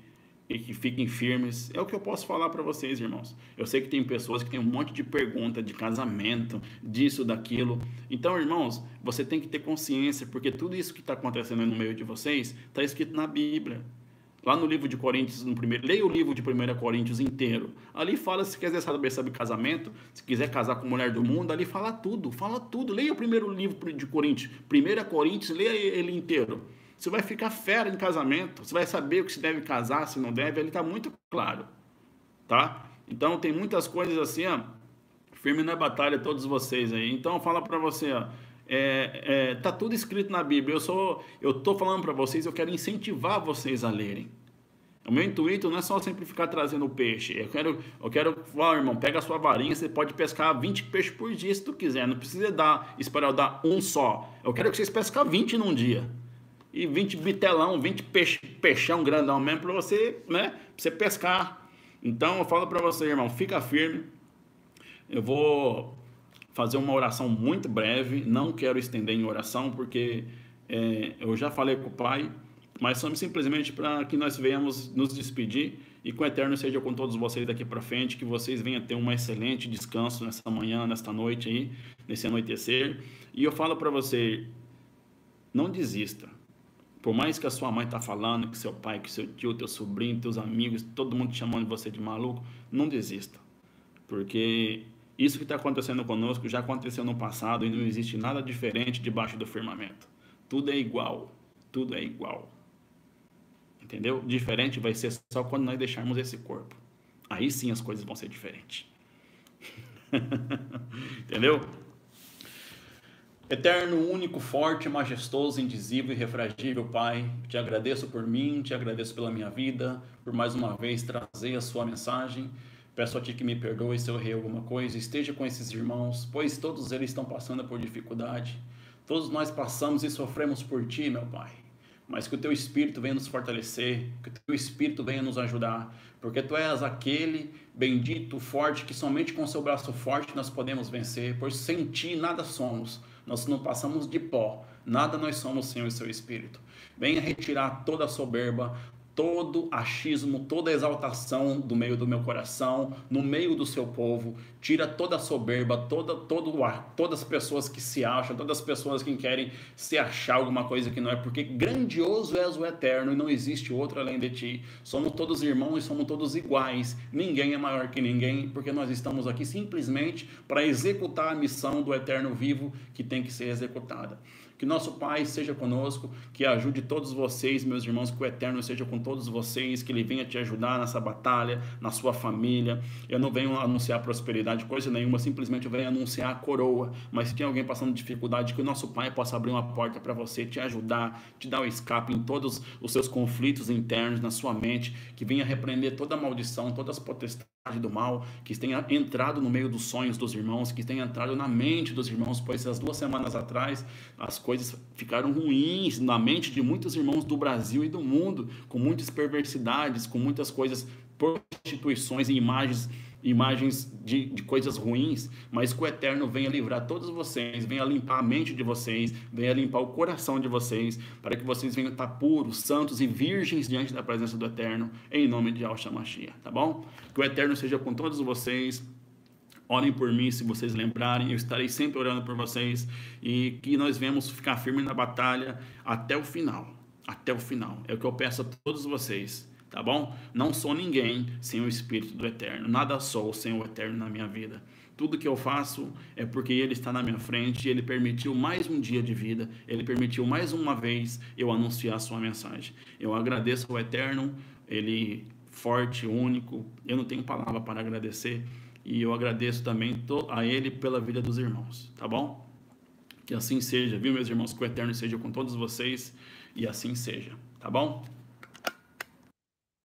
fiquem firmes. É o que eu posso falar para vocês, irmãos. Eu sei que tem pessoas que têm um monte de pergunta de casamento, disso, daquilo. Então, irmãos, você tem que ter consciência, porque tudo isso que está acontecendo no meio de vocês está escrito na Bíblia. Lá no livro de Coríntios, leia o livro de 1 Coríntios inteiro. Ali fala, se quiser saber sobre casamento, se quiser casar com mulher do mundo, ali fala tudo. Leia o primeiro livro de Coríntios, 1 Coríntios, leia ele inteiro. Você vai ficar fera em casamento, você vai saber o que se deve casar, se não deve, ele está muito claro, tá? Então, tem muitas coisas assim, ó, firme na batalha, todos vocês aí. Então, fala para você, ó, tá tudo escrito na Bíblia. Eu tô falando para vocês, eu quero incentivar vocês a lerem. O meu intuito não é só sempre ficar trazendo o peixe. Eu quero falar, irmão, pega a sua varinha, você pode pescar 20 peixes por dia se tu quiser, não precisa esperar eu dar um só. Eu quero que vocês pesquem 20 num dia. E 20 bitelão, 20 peixão grandão mesmo para você, né, pra você pescar. Então eu falo para você, irmão, fica firme. Eu vou fazer uma oração muito breve, não quero estender em oração, porque eu já falei com o Pai, mas simplesmente para que nós venhamos nos despedir e que o Eterno seja com todos vocês daqui para frente, que vocês venham ter um excelente descanso nessa manhã, nesta noite aí, nesse anoitecer. E eu falo para você, não desista. Por mais que a sua mãe está falando, que seu pai, que seu tio, teu sobrinho, teus amigos, todo mundo chamando você de maluco, não desista. Porque isso que está acontecendo conosco já aconteceu no passado e não existe nada diferente debaixo do firmamento. Tudo é igual. Tudo é igual. Entendeu? Diferente vai ser só quando nós deixarmos esse corpo. Aí sim as coisas vão ser diferentes. Entendeu? Eterno, único, forte, majestoso, indizível e refragível Pai, te agradeço por mim, te agradeço pela minha vida, por mais uma vez trazer a sua mensagem. Peço a Ti que me perdoe se eu errei alguma coisa, esteja com esses irmãos, pois todos eles estão passando por dificuldade. Todos nós passamos e sofremos por Ti, meu Pai. Mas que o Teu Espírito venha nos fortalecer, que o Teu Espírito venha nos ajudar, porque Tu és aquele bendito, forte, que somente com o Seu braço forte nós podemos vencer, pois sem Ti nada somos. Nós não passamos de pó, nada nós somos sem o Seu Espírito. Venha retirar toda a soberba, todo achismo, toda exaltação do meio do meu coração, no meio do seu povo. Tira toda a soberba, todas as pessoas que se acham, todas as pessoas que querem se achar alguma coisa que não é, porque grandioso és o Eterno e não existe outro além de Ti. Somos todos irmãos e somos todos iguais. Ninguém é maior que ninguém, porque nós estamos aqui simplesmente para executar a missão do Eterno vivo que tem que ser executada. Que nosso Pai seja conosco, que ajude todos vocês, meus irmãos, que o Eterno seja com todos vocês, que Ele venha te ajudar nessa batalha, na sua família. Eu não venho anunciar prosperidade, coisa nenhuma, simplesmente eu venho anunciar a coroa. Mas se tem alguém passando dificuldade, que o nosso Pai possa abrir uma porta para você, te ajudar, te dar o escape em todos os seus conflitos internos, na sua mente, que venha repreender toda a maldição, todas as potestades do mal, que tenha entrado no meio dos sonhos dos irmãos, que tenha entrado na mente dos irmãos, pois as 2 semanas atrás as coisas ficaram ruins na mente de muitos irmãos do Brasil e do mundo, com muitas perversidades, com muitas coisas, prostituições e imagens de coisas ruins, mas que o Eterno venha livrar todos vocês, venha limpar a mente de vocês, venha limpar o coração de vocês, para que vocês venham estar puros, santos e virgens diante da presença do Eterno, em nome de Yahshua Mashiach, tá bom? Que o Eterno seja com todos vocês. Orem por mim, se vocês lembrarem, eu estarei sempre orando por vocês, e que nós venhamos ficar firmes na batalha até o final, é o que eu peço a todos vocês. Tá bom? Não sou ninguém sem o Espírito do Eterno. Nada sou sem o Eterno na minha vida. Tudo que eu faço é porque Ele está na minha frente. Ele permitiu mais um dia de vida. Ele permitiu mais uma vez eu anunciar a sua mensagem. Eu agradeço ao Eterno. Ele forte, único. Eu não tenho palavra para agradecer. E eu agradeço também a Ele pela vida dos irmãos. Tá bom? Que assim seja, viu, meus irmãos? Que o Eterno seja com todos vocês. E assim seja. Tá bom?